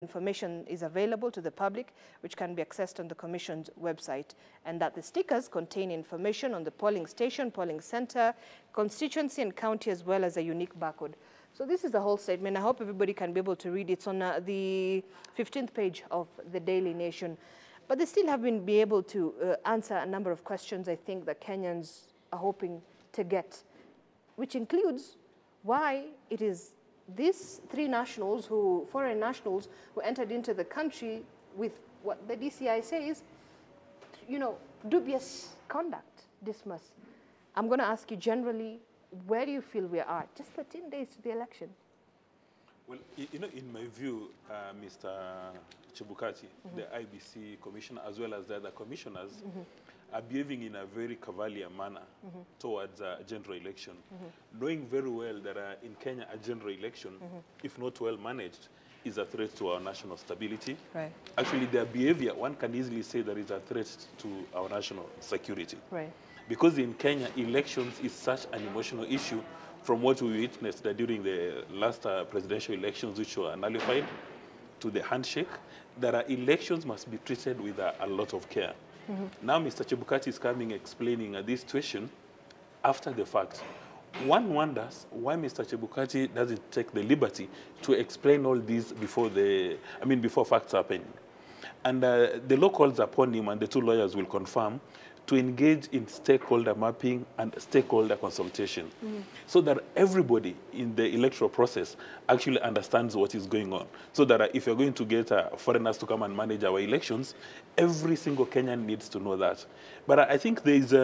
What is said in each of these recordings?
information is available to the public, which can be accessed on the Commission's website, and that the stickers contain information on the polling station, polling center, constituency and county, as well as a unique barcode. So this is the whole statement. I hope everybody can be able to read it. It's on the 15th page of the Daily Nation. But they still haven't been able to answer a number of questions I think that Kenyans are hoping to get, which includes why it is these three nationals, foreign nationals, who entered into the country with what the DCI says, dubious conduct, dismiss. I'm going to ask you generally, where do you feel we are? Just 13 days to the election. Well, in my view, Mr. Chebukati, the IBC commissioner, as well as the other commissioners, are behaving in a very cavalier manner towards a general election, knowing very well that in Kenya, a general election, if not well managed, is a threat to our national stability. Right. Actually, their behavior, one can easily say that is a threat to our national security. Right. Because in Kenya, elections is such an emotional issue from what we witnessed during the last presidential elections, which were nullified, to the handshake, that our elections must be treated with a lot of care. Now, Mr. Chebukati is coming explaining this situation after the fact. One wonders why Mr. Chebukati doesn't take the liberty to explain all this before before facts happen. And the law calls upon him, and the two lawyers will confirm, to engage in stakeholder mapping and stakeholder consultation, so that everybody in the electoral process actually understands what is going on. So that if you're going to get foreigners to come and manage our elections, every single Kenyan needs to know that. But I think there is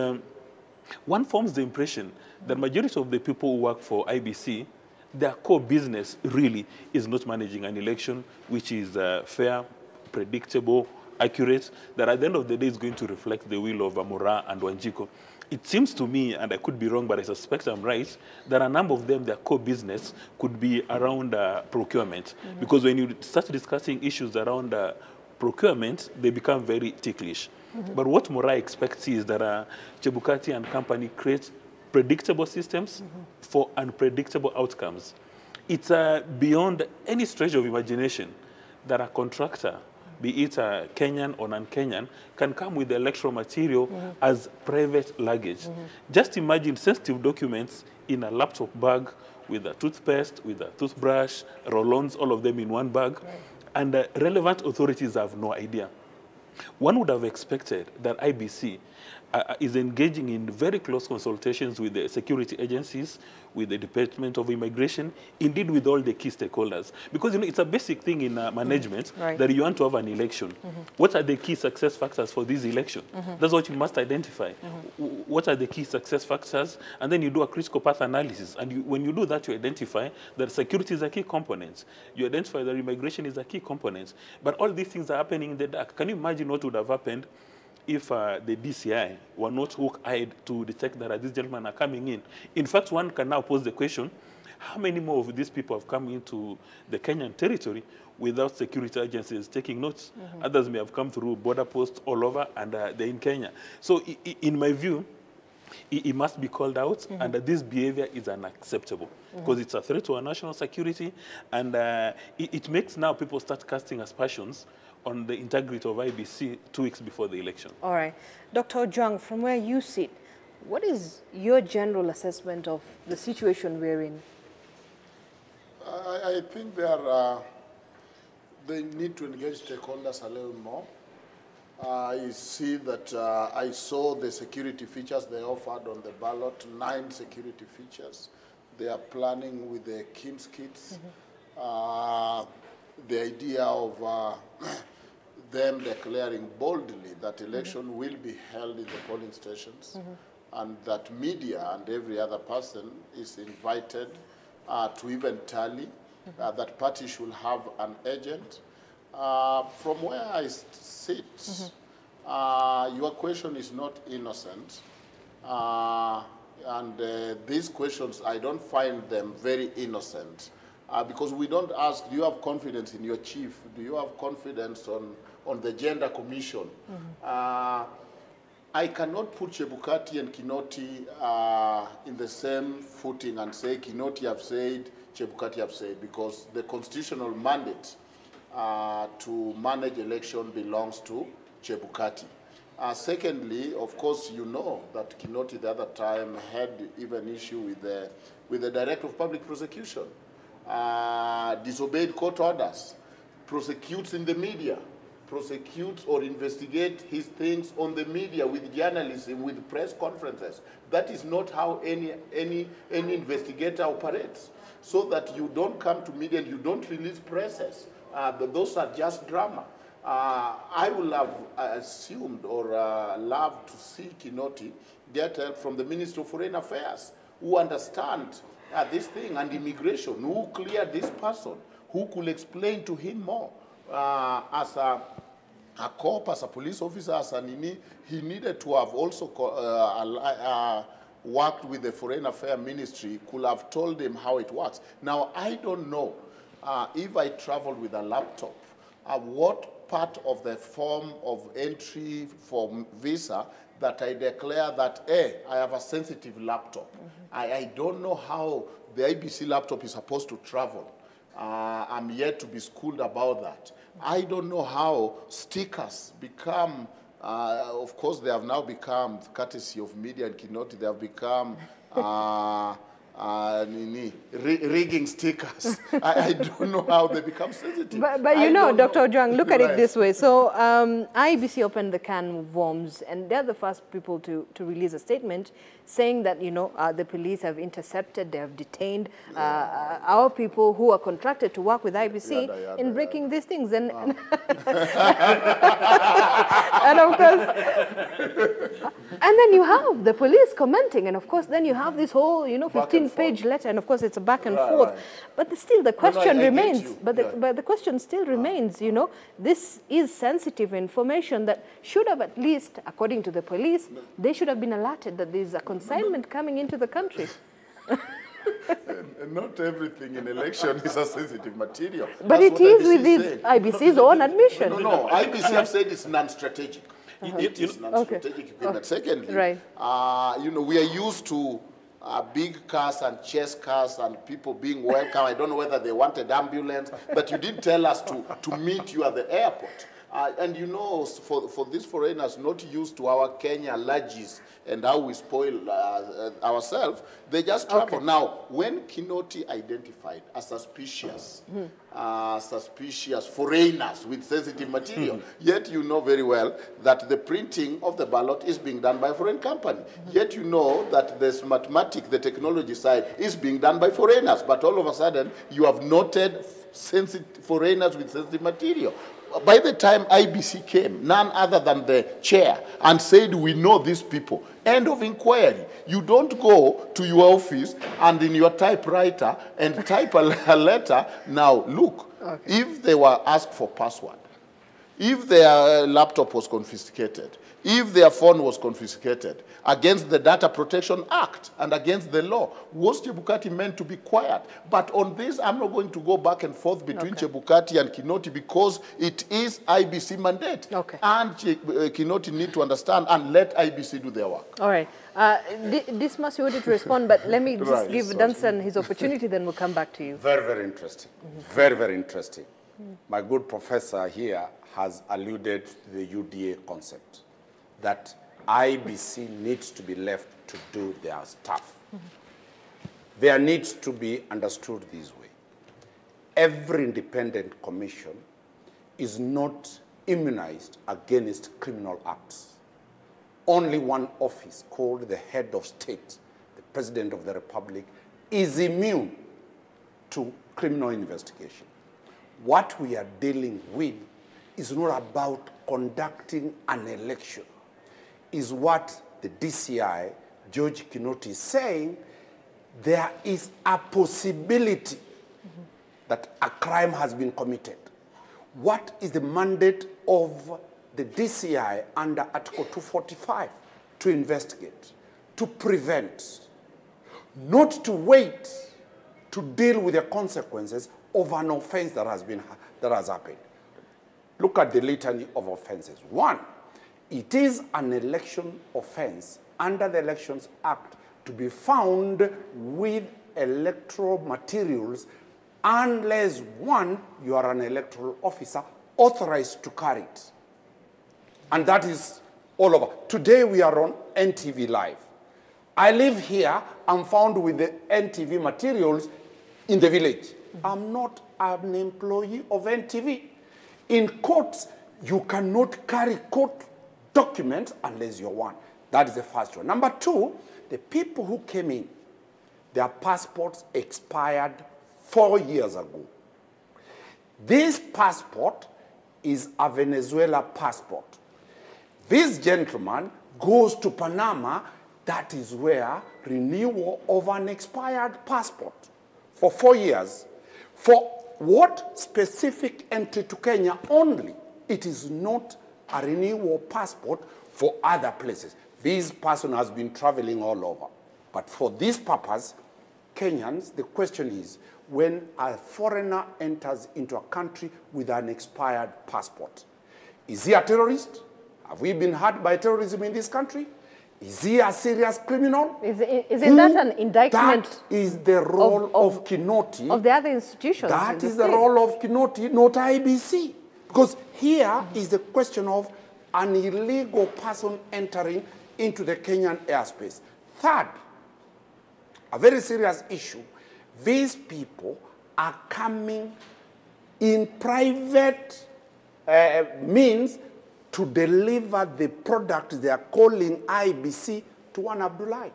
one forms the impression that majority of the people who work for IBC, their core business really is not managing an election which is fair, predictable, accurate, that at the end of the day is going to reflect the will of Mwaure and Wajackoyah. It seems to me, and I could be wrong, but I suspect I'm right, that a number of them, their core business could be around procurement. Because when you start discussing issues around procurement, they become very ticklish. But what Mwaure expects is that Chebukati and company create predictable systems for unpredictable outcomes. It's beyond any stretch of imagination that a contractor, be it Kenyan or non-Kenyan, can come with the electoral material as private luggage. Just imagine sensitive documents in a laptop bag with a toothpaste, with a toothbrush, roll-ons, all of them in one bag, and relevant authorities have no idea. One would have expected that IBC is engaging in very close consultations with the security agencies, with the Department of Immigration, indeed with all the key stakeholders. Because it's a basic thing in management that you want to have an election. What are the key success factors for this election? That's what you must identify. What are the key success factors? And then you do a critical path analysis. And when you do that, you identify that security is a key component. You identify that immigration is a key component. But all these things are happening in the dark. Can you imagine what would have happened if the DCI were not hook-eyed to detect that these gentlemen are coming in? In fact, one can now pose the question, how many more of these people have come into the Kenyan territory without security agencies taking notes? Others may have come through border posts all over, and they're in Kenya. So in my view, it must be called out, and this behavior is unacceptable because it's a threat to our national security, and it makes now people start casting aspersions on the integrity of IBC 2 weeks before the election. All right. Dr. Ojwang, from where you sit, what is your general assessment of the situation we're in? I think they need to engage stakeholders a little more. I see that I saw the security features they offered on the ballot, 9 security features. They are planning with the KIMS kits. The idea of them declaring boldly that election will be held in the polling stations, and that media and every other person is invited to even tally, that party should have an agent. From where I sit, your question is not innocent, and these questions, I don't find them very innocent, because we don't ask, do you have confidence in your chief? Do you have confidence on the gender commission? I cannot put Chebukati and Kinoti in the same footing and say Kinoti have said, Chebukati have said, because the constitutional mandate to manage election belongs to Chebukati. Secondly, of course, you know that Kinoti the other time had even issue with the Director of Public Prosecution, disobeyed court orders, prosecutes in the media, prosecutes or investigate his things on the media with journalism, with press conferences. That is not how any investigator operates. So that you don't come to media and you don't release presses. Those are just drama. I would have assumed or loved to see Kinoti get help from the Minister of Foreign Affairs, who understand this thing and immigration, who cleared this person, who could explain to him more. As a cop, as a police officer, as a Nini, he needed to have also worked with the Foreign Affairs Ministry, could have told him how it works. Now, I don't know if I traveled with a laptop, what part of the form of entry for visa that I declare that, hey, I have a sensitive laptop. I don't know how the IBC laptop is supposed to travel. I'm yet to be schooled about that. I don't know how stickers become, of course, they have now become, courtesy of media and Kinoti, they have become rigging stickers. I don't know how they become sensitive. But you know, Dr. Ojwang, look at it this way. So IBC opened the can of worms, and they're the first people to release a statement saying that, you know, the police have intercepted, they have detained our people who are contracted to work with IBC in breaking these things. And, and of course, and then you have the police commenting, and of course, then you have this whole, you know, 15-page letter, and of course, it's a back and forth. But still, the question remains. But the question still remains. You know, this is sensitive information that should have, at least, according to the police, they should have been alerted that there is a consignment coming into the country. Not everything in election is a sensitive material. But it is with this IBC's own admission. No, IBC have said it's non-strategic. It is non-strategic equipment. Secondly, you know, we are used to big cars and chase cars and people being welcome. I don't know whether they wanted ambulance, but you did tell us to meet you at the airport. And you know, for these foreigners not used to our Kenya lodges and how we spoil ourselves, they just travel. Now, when Kinoti identified as suspicious, suspicious foreigners with sensitive material, yet you know very well that the printing of the ballot is being done by a foreign company. Yet you know that the mathematics, the technology side, is being done by foreigners. But all of a sudden, you have noted foreigners with sensitive material. By the time IBC came, none other than the chair, and said, we know these people. End of inquiry. You don't go to your office and in your typewriter and type a letter. Now, look, if they were asked for password, if their laptop was confiscated, if their phone was confiscated against the Data Protection Act and against the law, was Chebukati meant to be quiet? But on this, I'm not going to go back and forth between Chebukati and Kinoti because it is IBC mandate. And Kinoti need to understand and let IBC do their work. All right. Dismas, you wanted to respond, but let me just give Duncan his opportunity, then we'll come back to you. Very, very interesting. Very, very interesting. My good professor here has alluded to the UDA concept, that IBC needs to be left to do their stuff. There needs to be understood this way. Every independent commission is not immunized against criminal acts. Only one office, called the head of state, the president of the republic, is immune to criminal investigation. What we are dealing with is not about conducting an election. Is what the DCI, George Kinoti, is saying. There is a possibility that a crime has been committed. What is the mandate of the DCI under Article 245? To investigate, to prevent, not to wait to deal with the consequences of an offense that has happened. Look at the litany of offenses. One, it is an election offense under the Elections Act to be found with electoral materials unless, one, you are an electoral officer authorized to carry it. And that is all over. Today we are on NTV Live. I live here, I'm found with the NTV materials in the village. I'm not an employee of NTV. In courts, you cannot carry court documents unless you're one. That is the first one. Number two, the people who came in, their passports expired 4 years ago. This passport is a Venezuela passport. This gentleman goes to Panama. That is where renewal of an expired passport for 4 years. For what specific entry to Kenya only? It is not a renewal passport for other places. This person has been traveling all over. But for this purpose, Kenyans, the question is, when a foreigner enters into a country with an expired passport, is he a terrorist? Have we been hurt by terrorism in this country? Is he a serious criminal? Is that an indictment? That is the role of Kinoti. Of the other institutions. That is the role of Kinoti, not IBC. Because here is the question of an illegal person entering into the Kenyan airspace. Third, a very serious issue, these people are coming in private means to deliver the product they are calling IBC to one Abdullahi.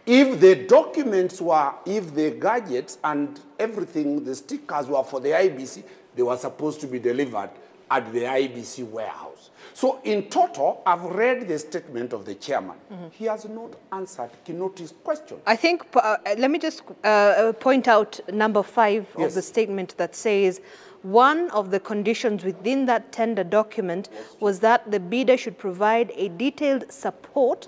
If the documents were, if the gadgets and everything, the stickers were for the IBC, they were supposed to be delivered at the IBC warehouse. So in total, I've read the statement of the chairman. He has not answered Kinoti's question. I think, let me just point out number 5 of the statement that says, one of the conditions within that tender document was that the bidder should provide a detailed support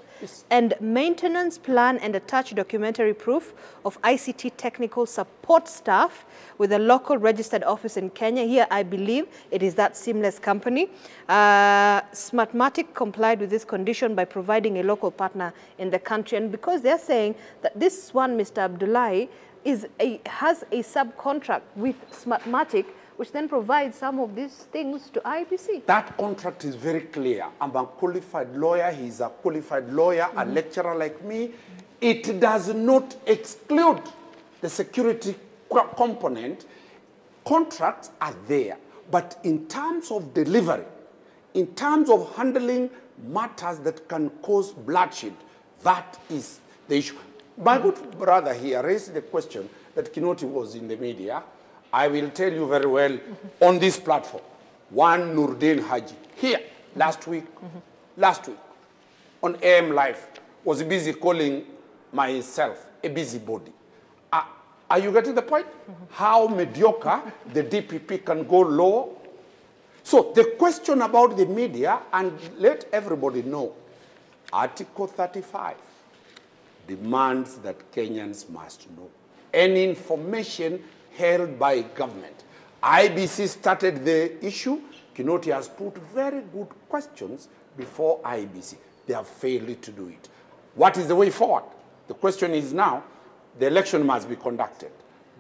and maintenance plan and attach documentary proof of ICT technical support staff with a local registered office in Kenya. Here, I believe it is that Seamless company. Smartmatic complied with this condition by providing a local partner in the country. And because they're saying that this one, Mr. Abdullahi, has a subcontract with Smartmatic, which then provides some of these things to IBC. That contract is very clear. I'm a qualified lawyer. He's a qualified lawyer, a lecturer like me. It does not exclude the security component. Contracts are there. But in terms of delivery, in terms of handling matters that can cause bloodshed, that is the issue. My good brother here raised the question that Kinoti was in the media. I will tell you very well on this platform. One Nurdin Haji, here, last week, on AM Live, was busy calling myself a busybody. Are you getting the point? How mediocre the DPP can go low? So the question about the media, and let everybody know, Article 35 demands that Kenyans must know any information held by government. IBC started the issue. Kinoti has put very good questions before IBC. They have failed to do it. What is the way forward? The question is now, the election must be conducted.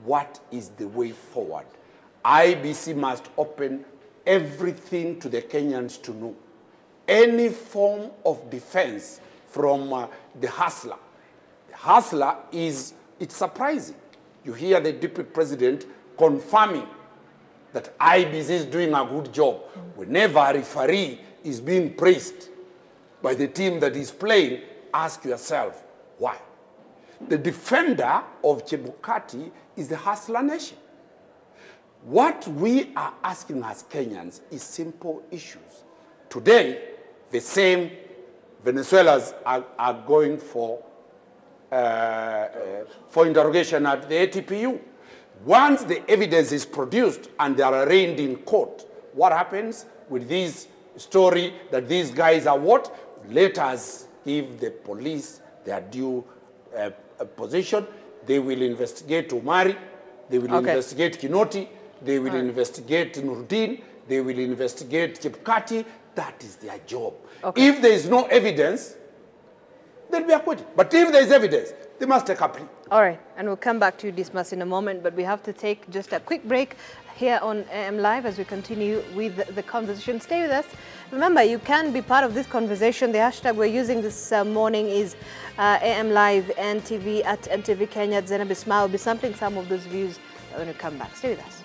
What is the way forward? IBC must open everything to the Kenyans to know. Any form of defense from the hustler. The hustler is, it's surprising. You hear the deputy president confirming that IBC is doing a good job. Whenever a referee is being praised by the team that is playing, ask yourself, why? The defender of Chebukati is the hustler nation. What we are asking as Kenyans is simple issues. Today, the same Venezuelans are going for interrogation at the ATPU. Once the evidence is produced and they are arraigned in court, what happens with this story that these guys are what? Let us give the police their due position. They will investigate Omari, they will investigate Kinoti, they will investigate Nurdin, they will investigate Chebukati. That is their job. If there is no evidence, they'll be acquitted. But if there is evidence, they must take a plea. All right, and we'll come back to you, Dismas, in a moment, but we have to take just a quick break here on AM Live as we continue with the conversation. Stay with us. Remember, you can be part of this conversation. The hashtag we're using this morning is AM Live NTV at NTV Kenya. Zainab Ismail will be sampling some of those views when we come back. Stay with us.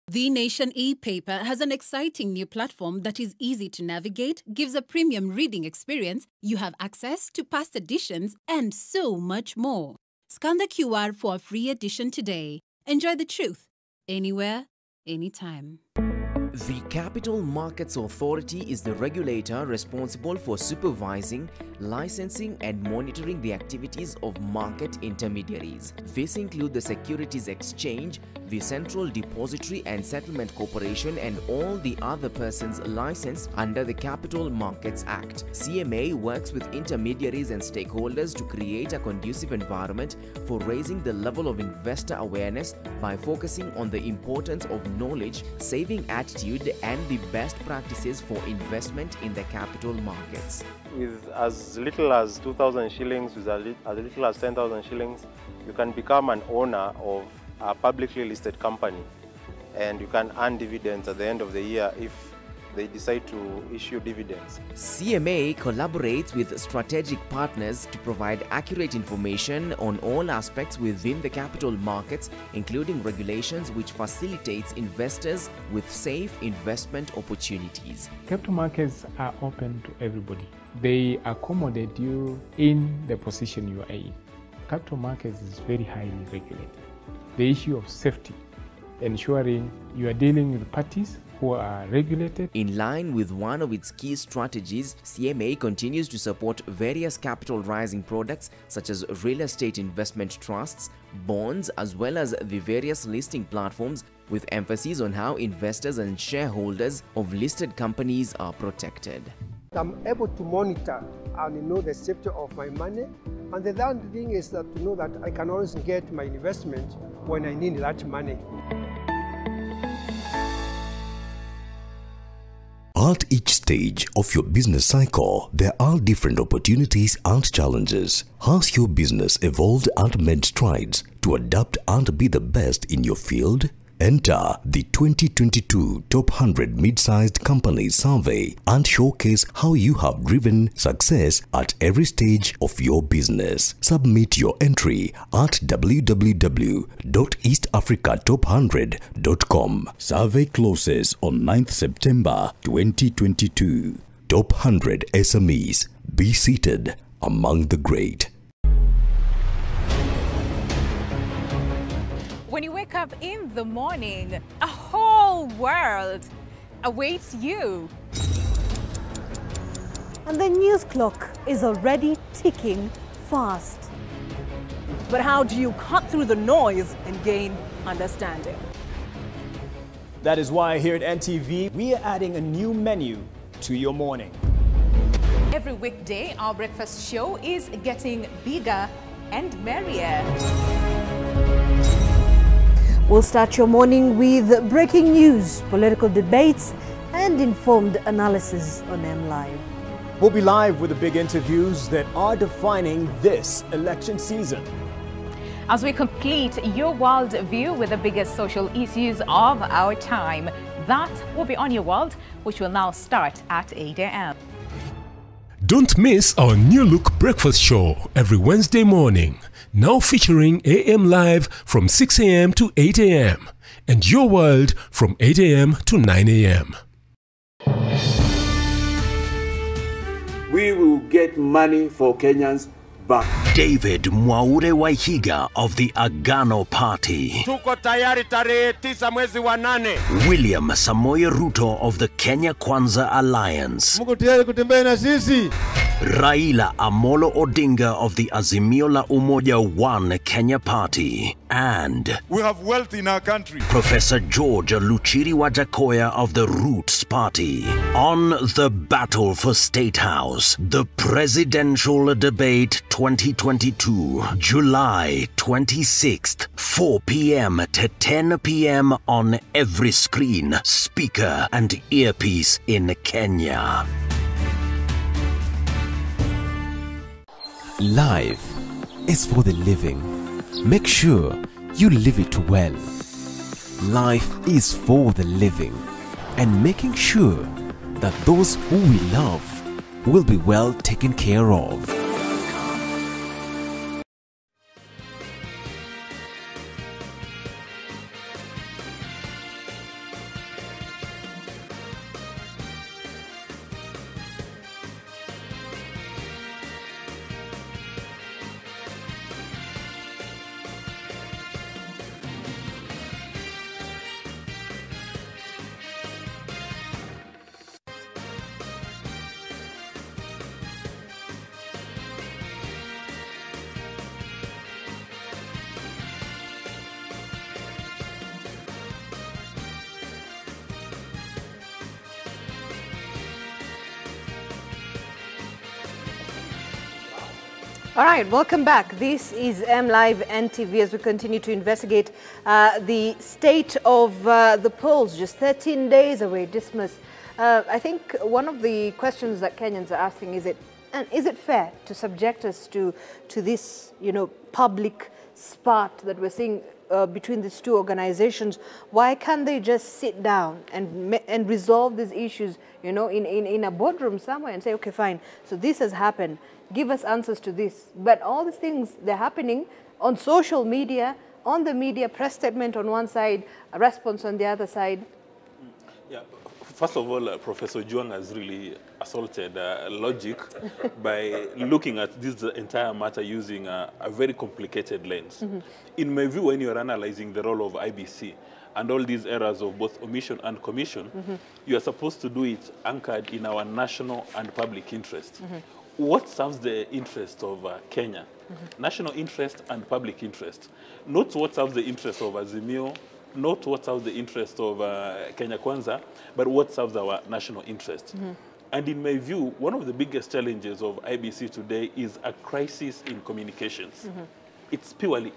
The Nation e-paper has an exciting new platform that is easy to navigate, gives a premium reading experience, you have access to past editions, and so much more. Scan the QR for a free edition today. Enjoy the truth, anywhere, anytime. The Capital Markets Authority is the regulator responsible for supervising, licensing and monitoring the activities of market intermediaries. These include the Securities Exchange, the Central Depository and Settlement Corporation and all the other persons licensed under the Capital Markets Act. CMA works with intermediaries and stakeholders to create a conducive environment for raising the level of investor awareness by focusing on the importance of knowledge, saving attitude and the best practices for investment in the capital markets. With as little as 2,000 shillings, with as little as 10,000 shillings, you can become an owner of a publicly listed company, and you can earn dividends at the end of the year if they decide to issue dividends. CMA collaborates with strategic partners to provide accurate information on all aspects within the capital markets, including regulations which facilitates investors with safe investment opportunities. Capital markets are open to everybody. They accommodate you in the position you are in. Capital markets is very highly regulated. The issue of safety, ensuring you are dealing with parties who are regulated. In line with one of its key strategies, CMA continues to support various capital rising products such as real estate investment trusts, bonds, as well as the various listing platforms, with emphasis on how investors and shareholders of listed companies are protected. I'm able to monitor and know the safety of my money. And the other thing is that to know that I can always get my investment when I need that money. At each stage of your business cycle, there are different opportunities and challenges. Has your business evolved and made strides to adapt and be the best in your field? Enter the 2022 Top 100 Mid-Sized Companies Survey and showcase how you have driven success at every stage of your business. Submit your entry at www.eastafricatop100.com. Survey closes on 9th September 2022. Top 100 SMEs. Be seated among the great. When you wake up in the morning, a whole world awaits you. And the news clock is already ticking fast. But how do you cut through the noise and gain understanding? That is why here at NTV, we are adding a new menu to your morning. Every weekday, our breakfast show is getting bigger and merrier. We'll start your morning with breaking news, political debates, and informed analysis on M Live. We'll be live with the big interviews that are defining this election season. As we complete your world view with the biggest social issues of our time, that will be On Your World, which will now start at 8 a.m. Don't miss our new look breakfast show every Wednesday morning. Now featuring AM Live from 6 a.m. to 8 a.m. and Your World from 8 a.m. to 9 a.m. We will get money for Kenyans David Mwaure Wahiga of the Agano Party. Tuko tayari tarehe 9 mwezi wa 8. William Samoei Ruto of the Kenya Kwanza Alliance. Mko tayari kutembea na sisi? Raila Amolo Odinga of the Azimio la Umoja One Kenya Party. And we have wealth in our country. Professor George Luchiri Wajackoyah of the Roots Party. On the battle for State House, the Presidential Debate 2022, July 26th, 4 p.m. to 10 p.m. on every screen, speaker and earpiece in Kenya. Life is for the living. Make sure you live it well. Life is for the living and making sure that those who we love will be well taken care of. All right, welcome back. This is MLive NTV as we continue to investigate the state of the polls, just 13 days away, Dismas. I think one of the questions that Kenyans are asking is it fair to subject us to this, public spat that we're seeing between these two organizations? Why can't they just sit down and resolve these issues, in a boardroom somewhere and say, okay, fine, so this has happened. Give us answers to this. But all these things, they're happening on social media, on the media, press statement on one side, a response on the other side. Yeah, first of all, Professor Juang has really assaulted logic by looking at this entire matter using a very complicated lens. Mm-hmm. In my view, when you're analyzing the role of IBC and all these errors of both omission and commission, mm-hmm. you are supposed to do it anchored in our national and public interest. Mm-hmm. What serves the interest of Kenya? Mm-hmm. National interest and public interest. Not what serves the interest of Azimio, not what serves the interest of Kenya Kwanza, but what serves our national interest. Mm-hmm. And in my view, one of the biggest challenges of IBC today is a crisis in communications. Mm-hmm. It's purely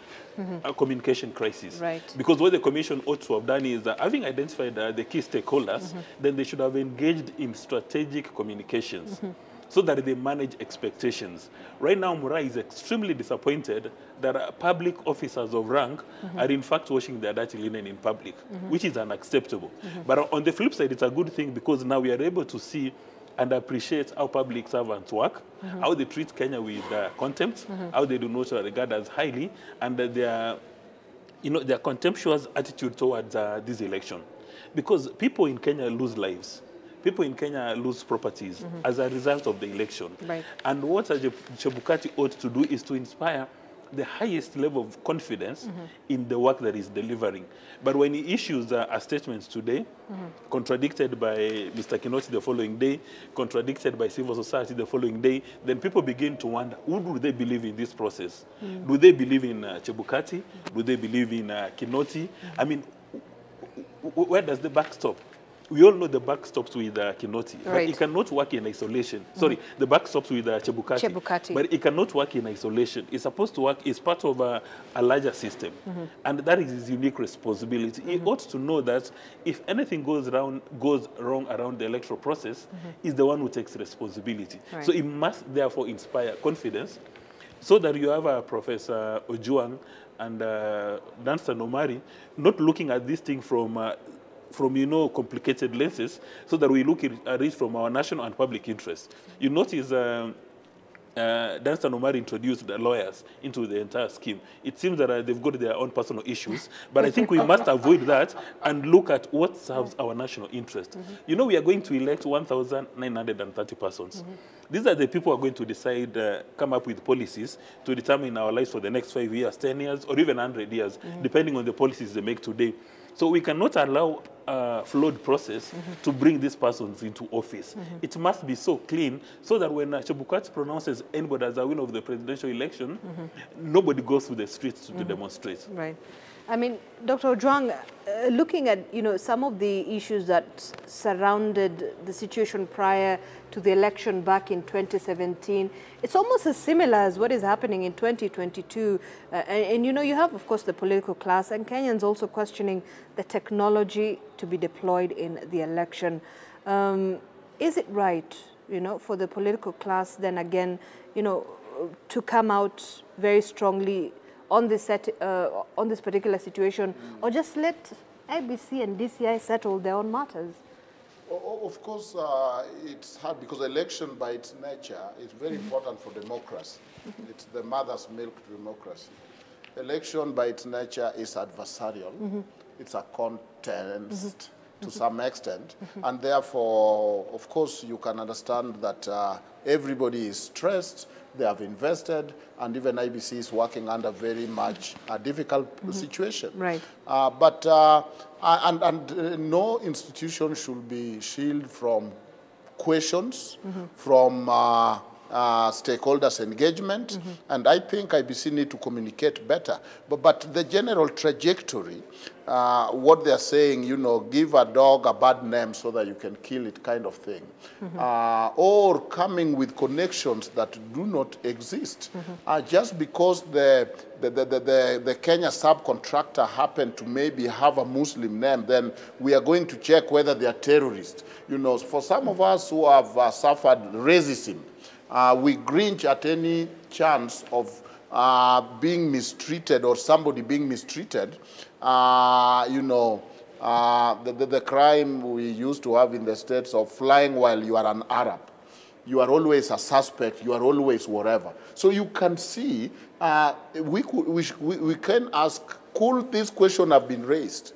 a communication crisis. Right. Because what the commission ought to have done is having identified the key stakeholders, then they should have engaged in strategic communications. So that they manage expectations. Right now, Mwaure is extremely disappointed that public officers of rank are in fact washing their dirty linen in public, which is unacceptable. But on the flip side, it's a good thing because now we are able to see and appreciate how public servants work, how they treat Kenya with contempt, how they do not regard as highly, and their contemptuous attitude towards this election. Because people in Kenya lose lives. People in Kenya lose properties as a result of the election. Right. And what Chebukati ought to do is to inspire the highest level of confidence in the work that is delivering. But when he issues a statement today, contradicted by Mr. Kinoti the following day, contradicted by civil society the following day, then people begin to wonder, who do they believe in this process? Do they believe in Chebukati? Do they believe in Kinoti? I mean, where does the buck stop? We all know the buck stops with Kinoti, but it cannot work in isolation. Sorry, the buck stops with Chebukati, but it cannot work in isolation. It's supposed to work, it's part of a larger system, and that is his unique responsibility. He ought to know that if anything goes wrong around the electoral process, he's the one who takes responsibility. Right. So he must therefore inspire confidence, so that you have Professor Ojuang and Danstan Omari not looking at this thing from complicated lenses, so that we look at it from our national and public interest. You notice Danstan Omari introduced the lawyers into the entire scheme. It seems that they've got their own personal issues, but I think we must avoid that and look at what serves our national interest. We are going to elect 1,930 persons. These are the people who are going to decide, come up with policies to determine our lives for the next 5 years, 10 years, or even 100 years, depending on the policies they make today. So we cannot allow a flawed process to bring these persons into office. It must be so clean so that when Chebukati pronounces anybody as a winner of the presidential election, nobody goes to the streets to demonstrate. Right. I mean, Dr. Ojwang, looking at, some of the issues that surrounded the situation prior to the election back in 2017, it's almost as similar as what is happening in 2022. And you have, of course, the political class and Kenyans also questioning the technology to be deployed in the election. Is it right, for the political class then again, to come out very strongly on this particular situation, or just let IBC and DCI settle their own matters? Of course, it's hard because election by its nature is very important for democracy. It's the mother's milk to democracy. Election by its nature is adversarial. It's a contest to some extent. And therefore, of course, you can understand that everybody is stressed. They have invested, and even IBC is working under very much a difficult situation. Right. But no institution should be shielded from questions, from stakeholders' engagement, and I think IBC need to communicate better. But the general trajectory, what they're saying, give a dog a bad name so that you can kill it kind of thing, or coming with connections that do not exist. Just because the Kenya subcontractor happened to maybe have a Muslim name, then we are going to check whether they are terrorists. For some of us who have suffered racism, we cringe at any chance of being mistreated or somebody being mistreated. The crime we used to have in the States of flying while you are an Arab. You are always a suspect. You are always whatever. So you can see, we can ask, could this question have been raised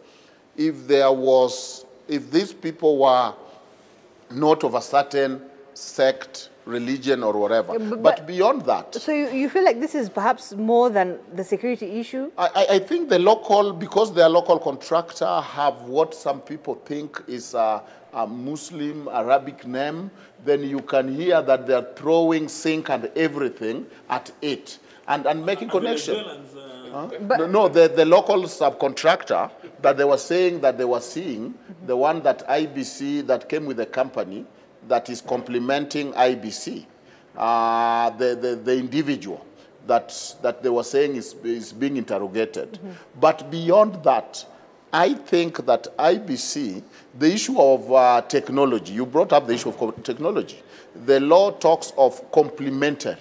if these people were not of a certain sect, religion, or whatever. But beyond that. So you feel like this is perhaps more than the security issue? I think because they are local contractor, have what some people think is a Muslim Arabic name, then you can hear that they are throwing zinc and everything at it and making connection. No, the local subcontractor that they were saying that they were seeing, the one that IBC that came with the company, that is complementing IBC, the individual that they were saying is being interrogated. But beyond that, I think that IBC, the issue of technology, you brought up the issue of technology. The law talks of complementary,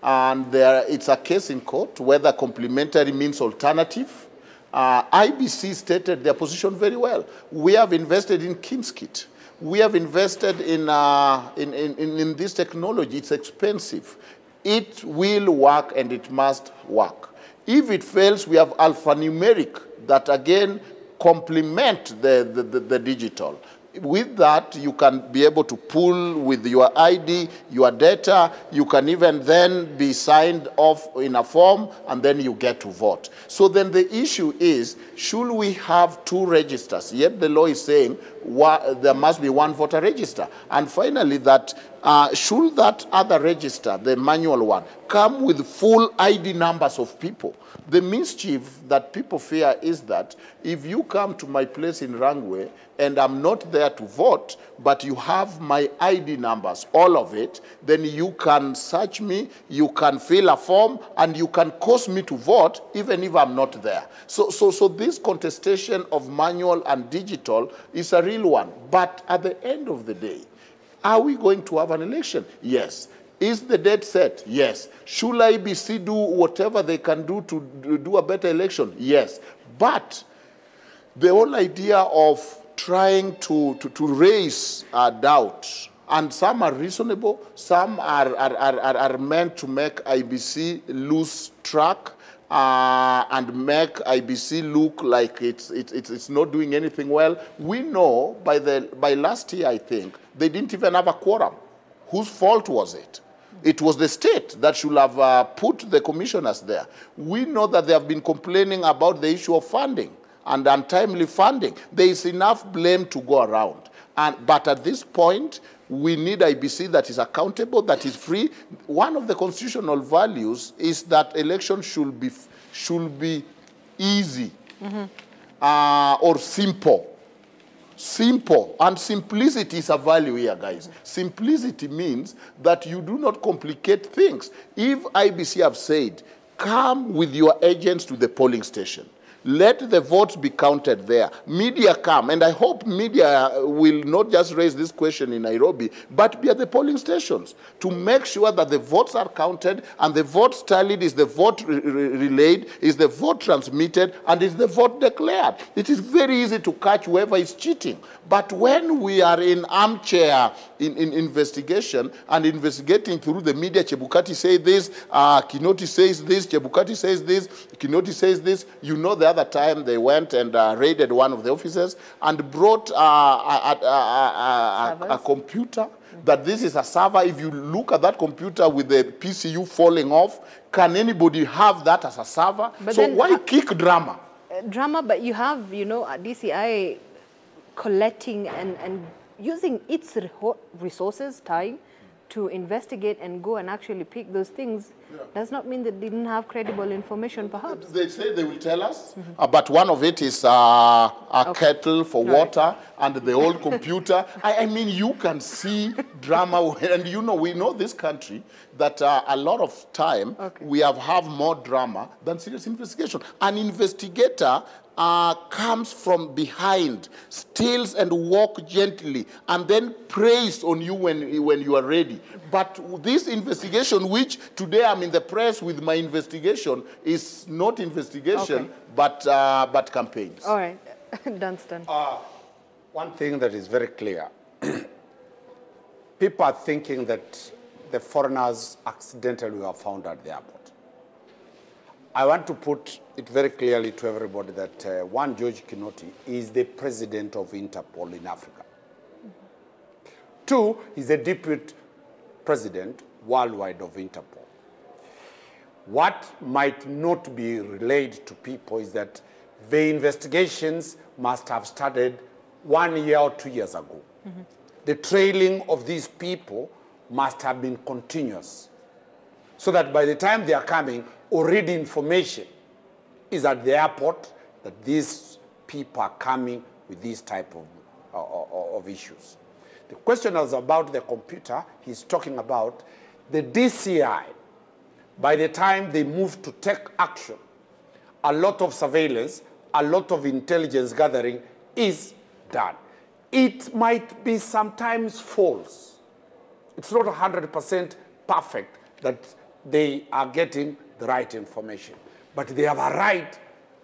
and it's a case in court whether complementary means alternative. IBC stated their position very well. We have invested in Kimskit. We have invested in this technology. It's expensive. It will work and it must work. If it fails, we have alphanumeric that again complement the digital. With that, you can be able to pull with your ID, your data. You can even then be signed off in a form, and then you get to vote. So then the issue is, should we have two registers? Yet the law is saying there must be one voter register. And finally, that should that other register, the manual one, come with full ID numbers of people? The mischief that people fear is that if you come to my place in Rangwe and I'm not there to vote, but you have my ID numbers, all of it, then you can search me, you can fill a form, and you can cause me to vote even if I'm not there. So this contestation of manual and digital is a real one. But at the end of the day, are we going to have an election? Yes. Is the date set? Yes. Should IBC do whatever they can do to do a better election? Yes. But the whole idea of trying to raise doubts, and some are reasonable, some are meant to make IBC lose track and make IBC look like it's not doing anything well. We know by last year, I think, they didn't even have a quorum. Whose fault was it? It was the state that should have put the commissioners there. We know that they have been complaining about the issue of funding and untimely funding. There is enough blame to go around. But at this point, we need IBC that is accountable, that is free. One of the constitutional values is that elections should be easy or simple. Simple. And simplicity is a value here, guys. Simplicity means that you do not complicate things. If IBC have said, come with your agents to the polling station, let the votes be counted there. Media come, and I hope media will not just raise this question in Nairobi, but be at the polling stations to make sure that the votes are counted and the votes tallied, is the vote relayed, is the vote transmitted, and is the vote declared. It is very easy to catch whoever is cheating. But when we are in armchair in investigation and investigating through the media, Chebukati says this, Kinoti says this, Chebukati says this, Kinoti says this, you know the other time they went and raided one of the offices and brought a computer, that this is a server. If you look at that computer with the PCU falling off, can anybody have that as a server? But so why kick drama? Drama, but you have, you know, DCI collecting and using its resources, time, to investigate and go and actually pick those things, does not mean that they didn't have credible information, perhaps. They say they will tell us, but one of it is a kettle for water and the old computer. I mean, you can see drama, and you know, we know this country that a lot of time we have more drama than serious investigation. An investigator comes from behind, steals and walk gently, and then prays on you when you are ready. But this investigation, which today I'm in the press with my investigation, is not investigation, but campaigns. All right, Dunstan. One thing that is very clear, people are thinking that the foreigners accidentally were found at the airport. I want to put it very clearly to everybody that one George Kinoti is the president of Interpol in Africa. Two, he's the deputy president worldwide of Interpol. What might not be relayed to people is that the investigations must have started 1 year or 2 years ago. The trailing of these people must have been continuous, so that by the time they are coming, already information is at the airport that these people are coming with these type of issues. The question is about the computer. He's talking about the DCI. By the time they move to take action, a lot of surveillance, a lot of intelligence gathering is done. It might be sometimes false. It's not 100% perfect that they are getting the right information. But they have a right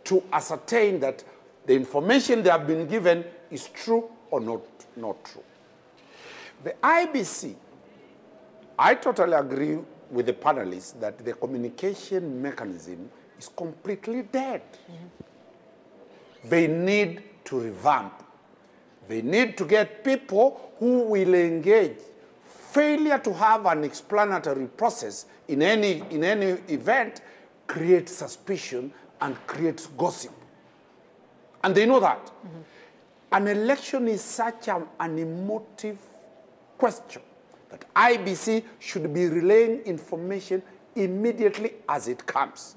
to ascertain that the information they have been given is true or not true. The IBC, I totally agree with the panelists that the communication mechanism is completely dead. They need to revamp. They need to get people who will engage. Failure to have an explanatory process in any event creates suspicion and creates gossip. And they know that. An election is such an emotive question that IBC should be relaying information immediately as it comes.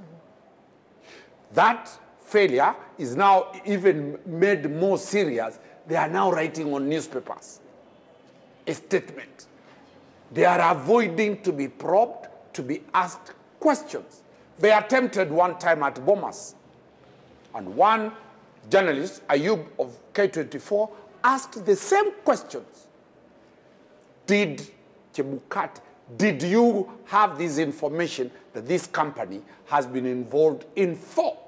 That failure is now even made more serious. They are now writing on newspapers a statement. They are avoiding to be probed, to be asked questions. They attempted one time at Bomas. And one journalist, Ayub of K24, asked the same questions. Did Chebukati, did you have this information that this company has been involved in 4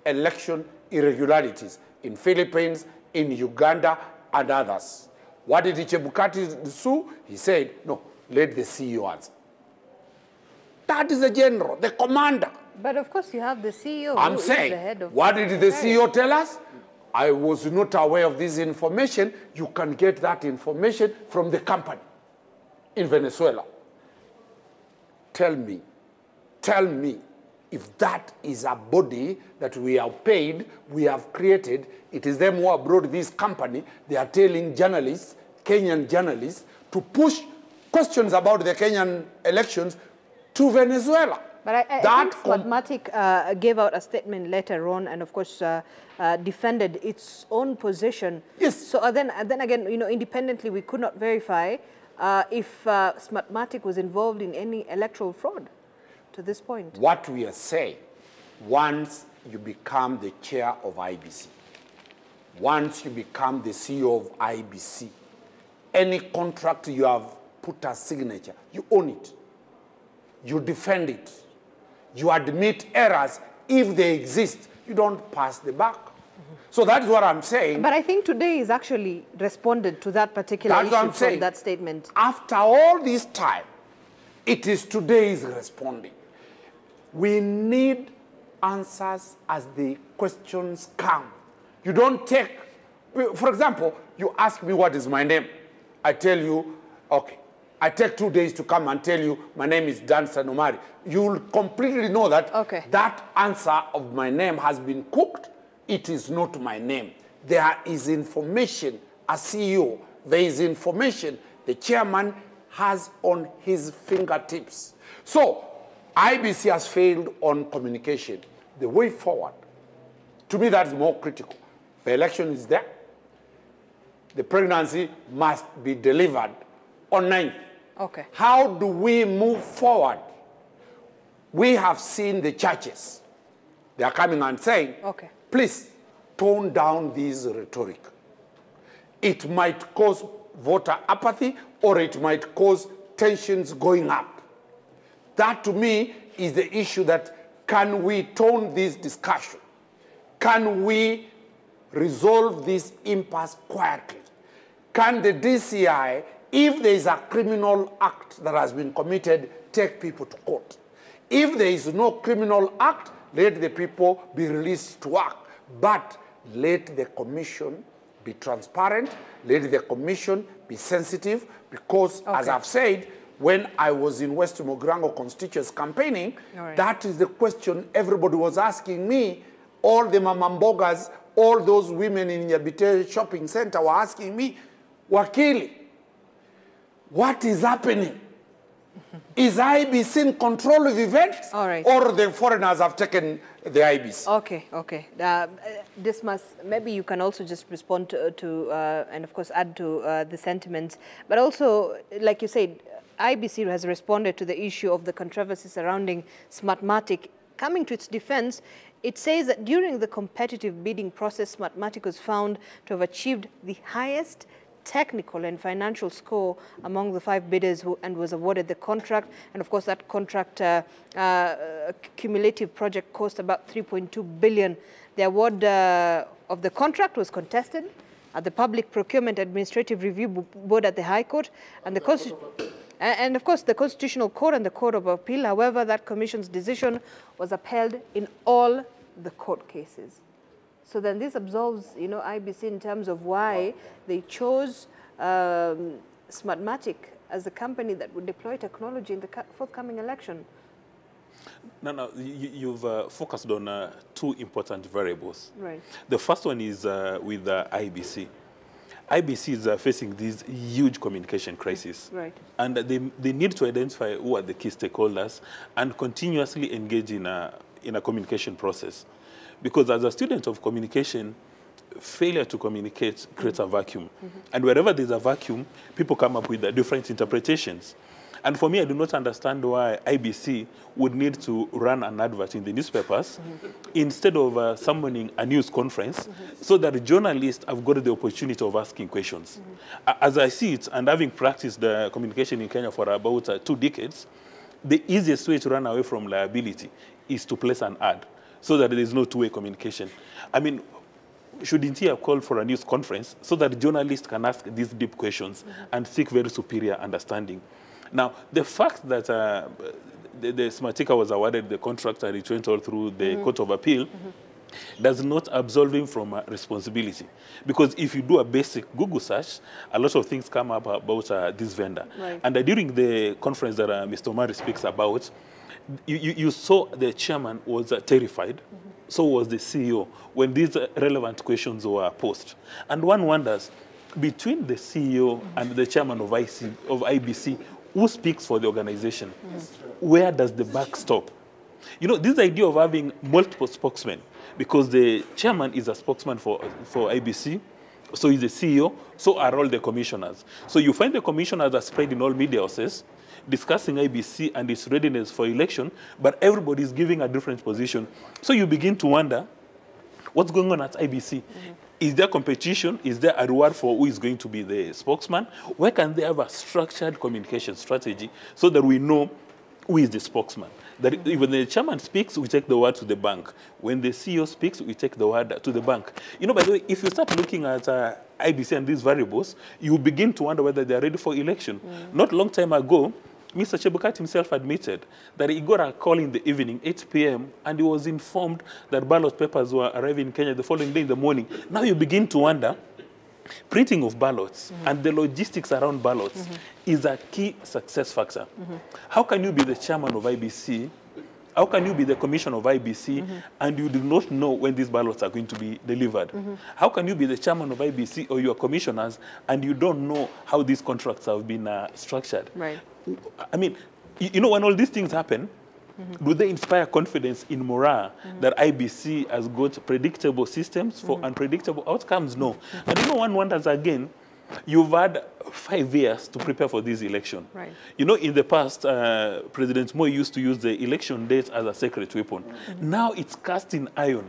election irregularities in Philippines, in Uganda, and others? What did Chebukati do? He said, no, let the CEO answer. That is the general, the commander. But of course you have the CEO. I'm saying, what did the CEO tell us? I was not aware of this information. You can get that information from the company. in Venezuela. Tell me if that is a body that we have paid, we have created, it is them who have brought this company, they are telling journalists, Kenyan journalists, to push questions about the Kenyan elections to Venezuela. But I think Smartmatic gave out a statement later on and, of course, defended its own position. Yes. So then again, you know, independently, we could not verify if Smartmatic was involved in any electoral fraud to this point. What we are saying, once you become the chair of IBC, once you become the CEO of IBC, any contract you have put a signature, you own it. You defend it. You admit errors if they exist. You don't pass the buck. So that's what I'm saying. But I think today is actually responded to that particular issue from that statement. After all this time, it is today's responding. We need answers as the questions come. You don't take, for example, you ask me what is my name. I tell you, okay. I take 2 days to come and tell you my name is Dan Sanomari. You'll completely know that that answer of my name has been cooked. It is not my name. There is information, a CEO, there is information the chairman has on his fingertips. So IBC has failed on communication. The way forward, to me, that's more critical. The election is there. The pregnancy must be delivered on 9th. Okay. How do we move forward? We have seen the churches. They are coming and saying, please tone down this rhetoric. It might cause voter apathy or it might cause tensions going up. That to me is the issue that can we tone this discussion? Can we resolve this impasse quietly? Can the DCI, if there is a criminal act that has been committed, take people to court? If there is no criminal act, let the people be released to work. But let the commission be transparent, let the commission be sensitive, because as I've said, when I was in West Mogrango constituency campaigning, that is the question everybody was asking me. All the mamambogas, all those women in Yabite shopping center were asking me, Wakili, what is happening? Is IBC in control of events? Or the foreigners have taken the IBC? Okay. This must, maybe you can also just respond to and of course add to the sentiments. But also, like you said, IBC has responded to the issue of the controversy surrounding Smartmatic. Coming to its defense, it says that during the competitive bidding process, Smartmatic was found to have achieved the highest technical and financial score among the 5 bidders and was awarded the contract. And of course, that contract cumulative project cost about 3.2 billion. The award of the contract was contested at the Public Procurement Administrative Review Board at the High Court and of course the Constitutional Court and the Court of Appeal. However, that commission's decision was upheld in all the court cases. So then this absolves, you know, IBC in terms of why they chose Smartmatic as the company that would deploy technology in the forthcoming election. No, you've focused on 2 important variables. Right. The first one is with IBC. IBC is facing this huge communication crisis. Right. And they need to identify who are the key stakeholders and continuously engage in a communication process. Because as a student of communication, failure to communicate creates a vacuum. And wherever there's a vacuum, people come up with different interpretations. And for me, I do not understand why IBC would need to run an advert in the newspapers instead of summoning a news conference so that the journalists have got the opportunity of asking questions. As I see it, and having practiced communication in Kenya for about 2 decades, the easiest way to run away from liability is to place an ad so that there is no two-way communication. I mean, shouldn't he have called for a news conference so that journalists can ask these deep questions and seek very superior understanding? Now, the fact that the Smartica was awarded the contract and it went all through the Court of Appeal does not absolve him from responsibility. Because if you do a basic Google search, a lot of things come up about this vendor. Right. And during the conference that Mr. Mwaure speaks about, you saw the chairman was terrified. So was the CEO when these relevant questions were posed. And one wonders, between the CEO and the chairman of IBC, who speaks for the organization? Where does the buck stop? You know, this idea of having multiple spokesmen, because the chairman is a spokesman for IBC, so is the CEO, so are all the commissioners. So you find the commissioners are spread in all media houses, discussing IBC and its readiness for election, but everybody is giving a different position. So you begin to wonder, what's going on at IBC? Is there competition? Is there a reward for who is going to be the spokesman? Where can they have a structured communication strategy so that we know who is the spokesman? That when the chairman speaks, we take the word to the bank. When the CEO speaks, we take the word to the bank. You know, by the way, if you start looking at IBC and these variables, you begin to wonder whether they are ready for election. Not long time ago, Mr. Chebukati himself admitted that he got a call in the evening, 8 p.m., and he was informed that ballot papers were arriving in Kenya the following day in the morning. Now you begin to wonder, printing of ballots and the logistics around ballots is a key success factor. How can you be the chairman of IBC? How can you be the commissioner of IBC and you do not know when these ballots are going to be delivered? How can you be the chairman of IBC or your commissioners and you don't know how these contracts have been structured? Right. I mean, you know, when all these things happen, do they inspire confidence in morale that IBC has got predictable systems for unpredictable outcomes? No. And you know, one wonders again, you've had 5 years to prepare for this election. Right. You know, in the past, President Moi used to use the election date as a secret weapon. Now it's cast in iron.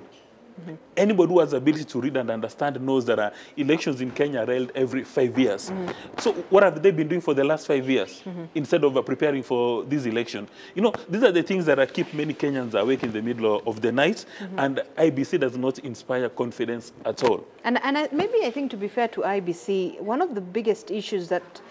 Anybody who has the ability to read and understand knows that elections in Kenya are held every 5 years. So what have they been doing for the last 5 years instead of preparing for this election? You know, these are the things that keep many Kenyans awake in the middle of the night, and IBC does not inspire confidence at all. And maybe I think, to be fair to IBC, one of the biggest issues that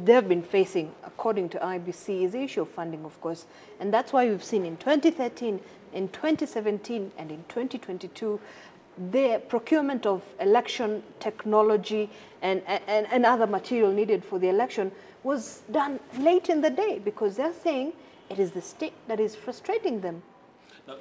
they've been facing, according to IBC, is the issue of funding, of course. And that's why we've seen in 2013, in 2017, and in 2022, the procurement of election technology and other material needed for the election was done late in the day, because they're saying it is the state that is frustrating them. Now,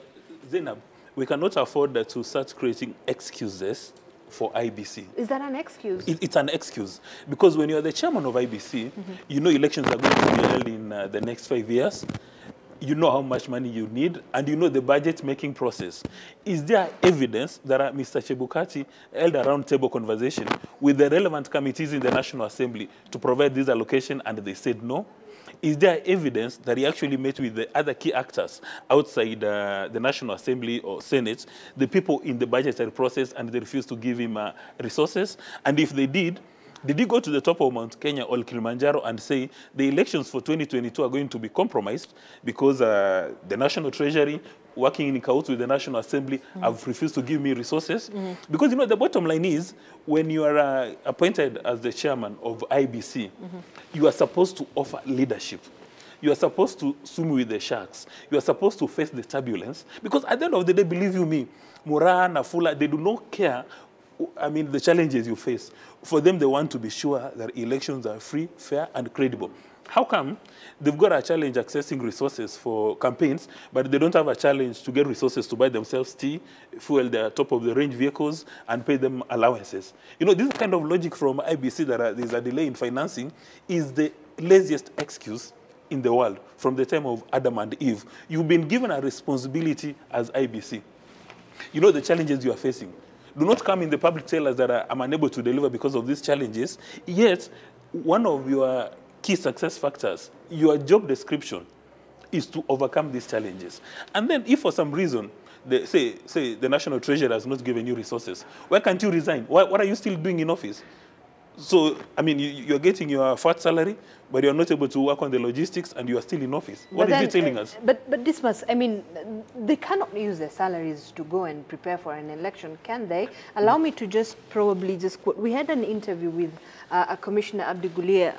Zainab, we cannot afford to start creating excuses for IBC. Is that an excuse? It's an excuse. Because when you're the chairman of IBC, you know elections are going to be held in the next 5 years. You know how much money you need, and you know the budget-making process. Is there evidence that Mr. Chebukati held a round-table conversation with the relevant committees in the National Assembly to provide this allocation, and they said no? Is there evidence that he actually met with the other key actors outside the National Assembly or Senate, the people in the budgetary process, and they refused to give him resources? And if they did he go to the top of Mount Kenya or Kilimanjaro and say the elections for 2022 are going to be compromised because the National Treasury, working in cahoots with the National Assembly, have refused to give me resources? Because, you know, the bottom line is, when you are appointed as the chairman of IBC, you are supposed to offer leadership. You are supposed to swim with the sharks. You are supposed to face the turbulence. Because at the end of the day, believe you me, Moran, Afula, they do not care, I mean, the challenges you face. For them, they want to be sure that elections are free, fair, and credible. How come they've got a challenge accessing resources for campaigns, but they don't have a challenge to get resources to buy themselves tea, fuel their top-of-the-range vehicles, and pay them allowances? You know, this kind of logic from IBC that there's a delay in financing is the laziest excuse in the world from the time of Adam and Eve. You've been given a responsibility as IBC. You know the challenges you are facing. Do not come in the public tell us that I'm unable to deliver because of these challenges. Yet, one of your key success factors, your job description, is to overcome these challenges. And then if for some reason, say the National Treasury has not given you resources, why can't you resign? What are you still doing in office? So, I mean, you're getting your fat salary, but you're not able to work on the logistics, and you are still in office. What is he telling us? But this must, I mean, they cannot use their salaries to go and prepare for an election, can they? Allow me to just probably just quote. We had an interview with Commissioner Abdi Gulier,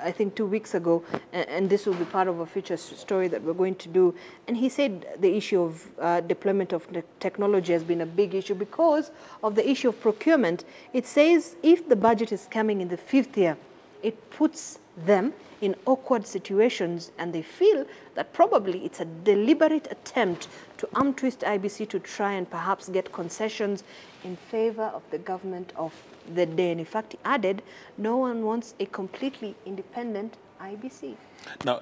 I think 2 weeks ago, and this will be part of a future story that we're going to do. And he said the issue of deployment of the technology has been a big issue because of the issue of procurement. It says if the budget is coming in the 5th year, it puts them in awkward situations, and they feel that probably it's a deliberate attempt to arm twist IBC to try and perhaps get concessions in favor of the government of the day. And in fact, he added, no one wants a completely independent IBC. Now,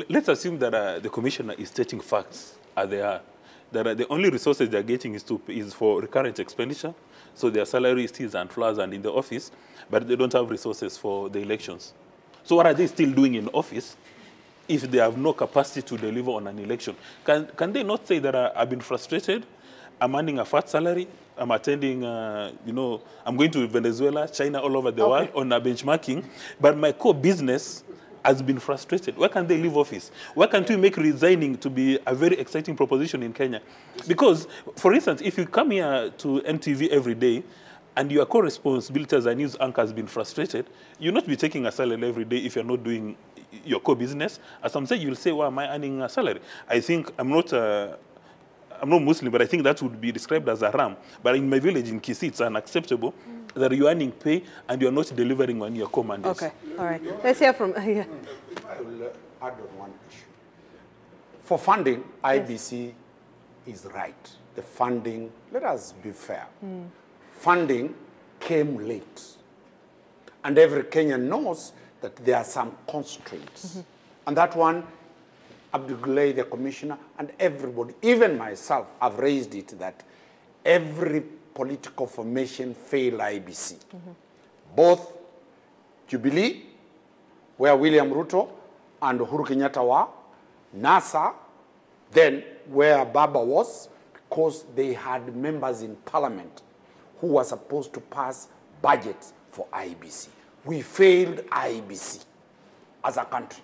let's assume that the commissioner is stating facts as they are. That the only resources they're getting is for recurrent expenditure, so their salary stays and flowers and in the office, but they don't have resources for the elections. So what are they still doing in office if they have no capacity to deliver on an election? Can they not say that I've been frustrated, I'm earning a fat salary, I'm attending, you know, I'm going to Venezuela, China, all over the world on a benchmarking, but my core business has been frustrated. Why can't they leave office? Why can't we make resigning to be a very exciting proposition in Kenya? Because, for instance, if you come here to NTV every day and your core responsibility as a news anchor has been frustrated, you'll not be taking a salary every day if you're not doing your core business. As some say, you'll say, why am I earning a salary? I think I'm not Muslim, but I think that would be described as a ram. But in my village in Kisii, it's unacceptable that you're earning pay and you're not delivering on your core mandates. Okay, all right. Let's hear from here. I will add on one issue. For funding, IBC is right. The funding, let us be fair. Funding came late. And every Kenyan knows that there are some constraints. And that one, Abdullah, the commissioner, and everybody, even myself, have raised it that every political formation failed IBC. Both Jubilee, where William Ruto and Uhuru Kenyatta were, NASA, then where Baba was, because they had members in parliament who were supposed to pass budgets for IBC. We failed IBC as a country.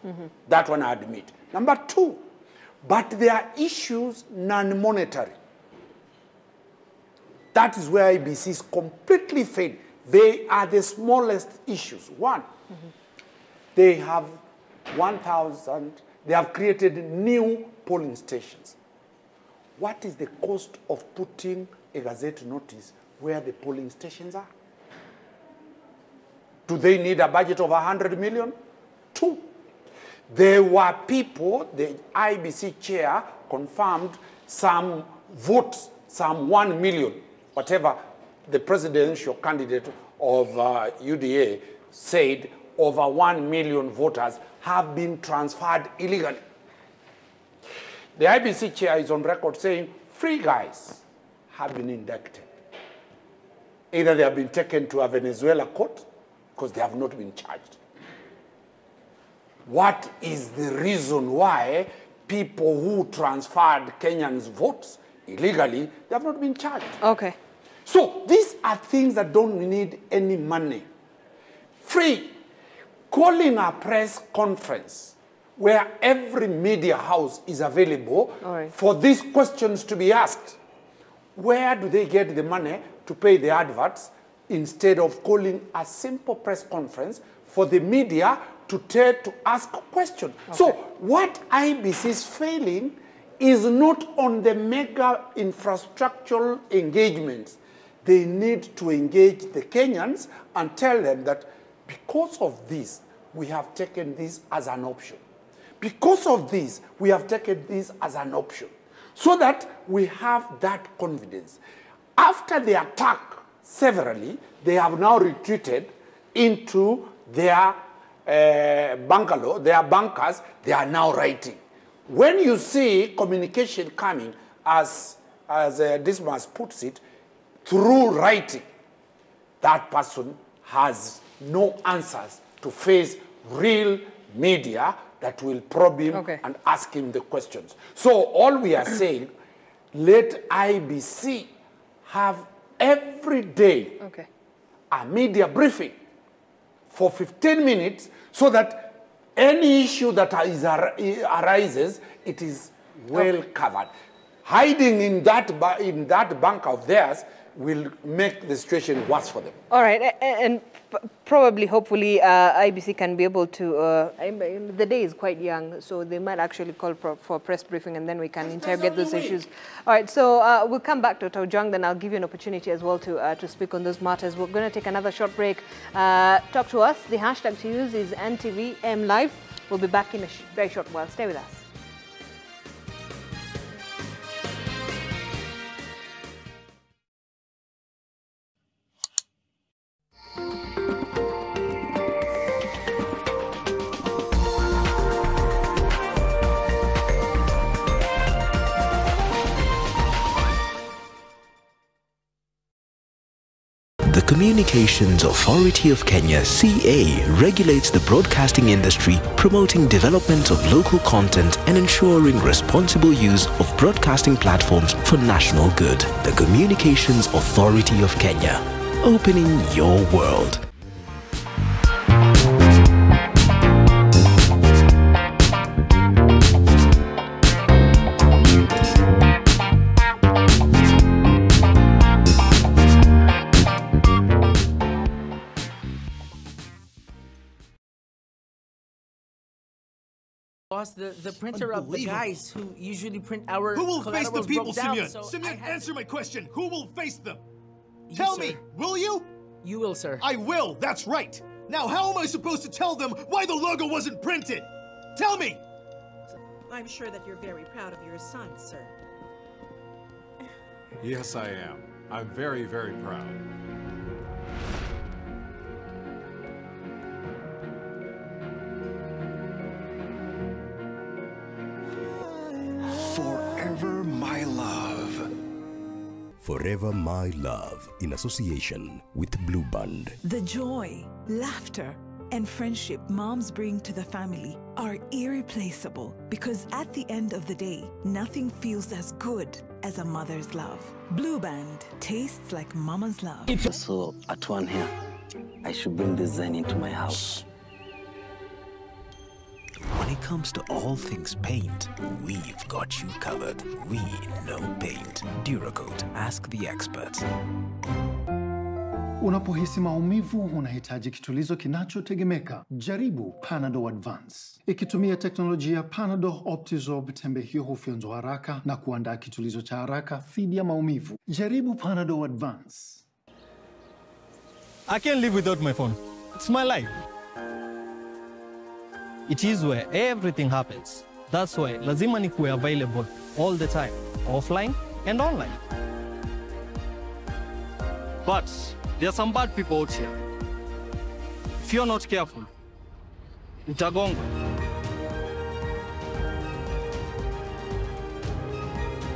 That one I admit. Number two, but there are issues non-monetary. That is where IBC is completely failed. They are the smallest issues. One, they have 1,000, they have created new polling stations. What is the cost of putting a gazette notice where the polling stations are? Do they need a budget of 100 million? Two, there were people, the IBC chair confirmed some votes, some 1 million, whatever the presidential candidate of UDA said, over 1 million voters have been transferred illegally. The IBC chair is on record saying 3 guys have been indicted. Either they have been taken to a Venezuela court because they have not been charged. What is the reason why people who transferred Kenyans' votes illegally, they have not been charged? Okay. So these are things that don't need any money. Free. Calling a press conference where every media house is available for these questions to be asked. Where do they get the money to pay the adverts instead of calling a simple press conference for the media to ask a question? So what IBC is failing is not on the mega infrastructural engagements. They need to engage the Kenyans and tell them that because of this, we have taken this as an option. Because of this, we have taken this as an option. So that we have that confidence. After the attack, severally, they have now retreated into their bungalow, their bunkers, they are now writing. When you see communication coming, as Dismas puts it, through writing, that person has no answers to face real media that will probe him and ask him the questions. So all we are saying, let IBC have every day a media briefing for 15 minutes so that any issue that arises, it is well covered. Hiding in that bank of theirs will make the situation worse for them. All right, and probably, hopefully, IBC can be able to, the day is quite young, so they might actually call for a press briefing and then we can interrogate those issues. All right, so we'll come back to Ojwang, then I'll give you an opportunity as well to speak on those matters. We're going to take another short break. Talk to us. The hashtag to use is NTV Live. We'll be back in a very short while. Stay with us. The Communications Authority of Kenya, CA, regulates the broadcasting industry, promoting development of local content and ensuring responsible use of broadcasting platforms for national good. The Communications Authority of Kenya, opening your world. Boss, the printer of the guys who usually print our Who will face the people, Simeon? Simeon, answer my question. Who will face them? Tell me, will you? You will, sir. I will, that's right. Now, how am I supposed to tell them why the logo wasn't printed? Tell me! I'm sure that you're very proud of your son, sir. Yes, I am. I'm very, very proud. Forever My Love. Forever My Love, in association with Blue Band. The joy, laughter, and friendship moms bring to the family are irreplaceable because at the end of the day, nothing feels as good as a mother's love. Blue Band tastes like mama's love. So at one here, I should bring this Zen into my house. When it comes to all things paint, we've got you covered. We know paint. Duracoat, ask the experts. Unapohisi maumivu, unahitaji kitulizo kinachotegemeka. Jaribu Panadol Advance. Ikitumia teknolojia Panadol Optizorb, tembe hiyo hufyonzwa haraka na kuandaa kitulizo cha haraka dhidi ya maumivu. Jaribu Panadol Advance. I can't live without my phone. It's my life. It is where everything happens. That's why lazima nikuwe available all the time, offline and online. But there are some bad people out here. If you're not careful, utagonga.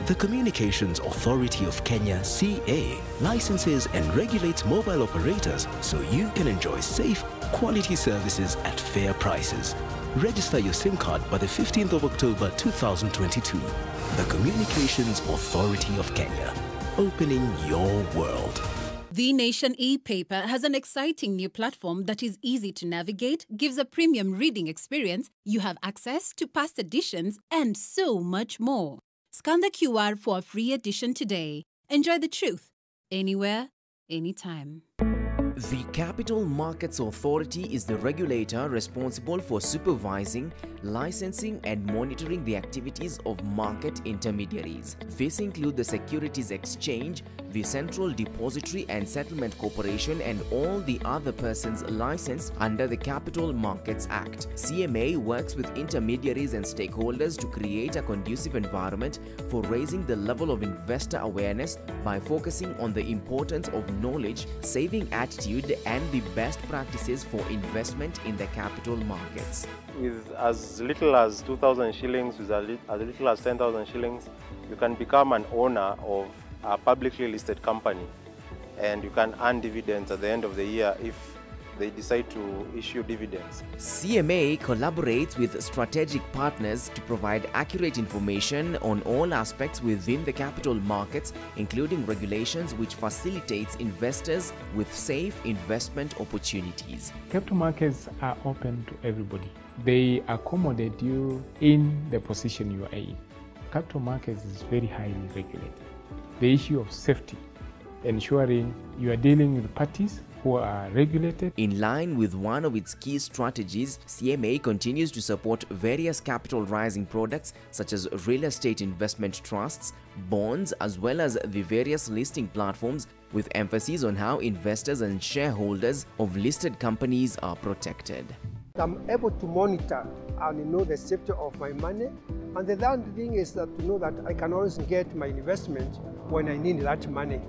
The Communications Authority of Kenya, CA, licenses and regulates mobile operators so you can enjoy safe, quality services at fair prices. Register your SIM card by the 15th of October 2022. The Communications Authority of Kenya, opening your world. The Nation e-paper has an exciting new platform that is easy to navigate, gives a premium reading experience, you have access to past editions, and so much more. Scan the QR for a free edition today. Enjoy the truth, anywhere, anytime. The Capital Markets Authority is the regulator responsible for supervising, licensing and monitoring the activities of market intermediaries. These include the Securities Exchange, the Central Depository and Settlement Corporation and all the other persons licensed under the Capital Markets Act. CMA works with intermediaries and stakeholders to create a conducive environment for raising the level of investor awareness by focusing on the importance of knowledge, saving attitude and the best practices for investment in the capital markets. With as little as 2,000 shillings, with as little as 10,000 shillings, you can become an owner of a publicly listed company, and you can earn dividends at the end of the year if they decide to issue dividends. CMA collaborates with strategic partners to provide accurate information on all aspects within the capital markets, including regulations which facilitates investors with safe investment opportunities. Capital markets are open to everybody. They accommodate you in the position you are in. Capital markets is very highly regulated. The issue of safety, ensuring you are dealing with parties who are regulated. In line with one of its key strategies, CMA continues to support various capital rising products such as real estate investment trusts, bonds, as well as the various listing platforms, with emphasis on how investors and shareholders of listed companies are protected. I'm able to monitor and know the safety of my money. And the other thing is that to know that I can always get my investment when I need that money.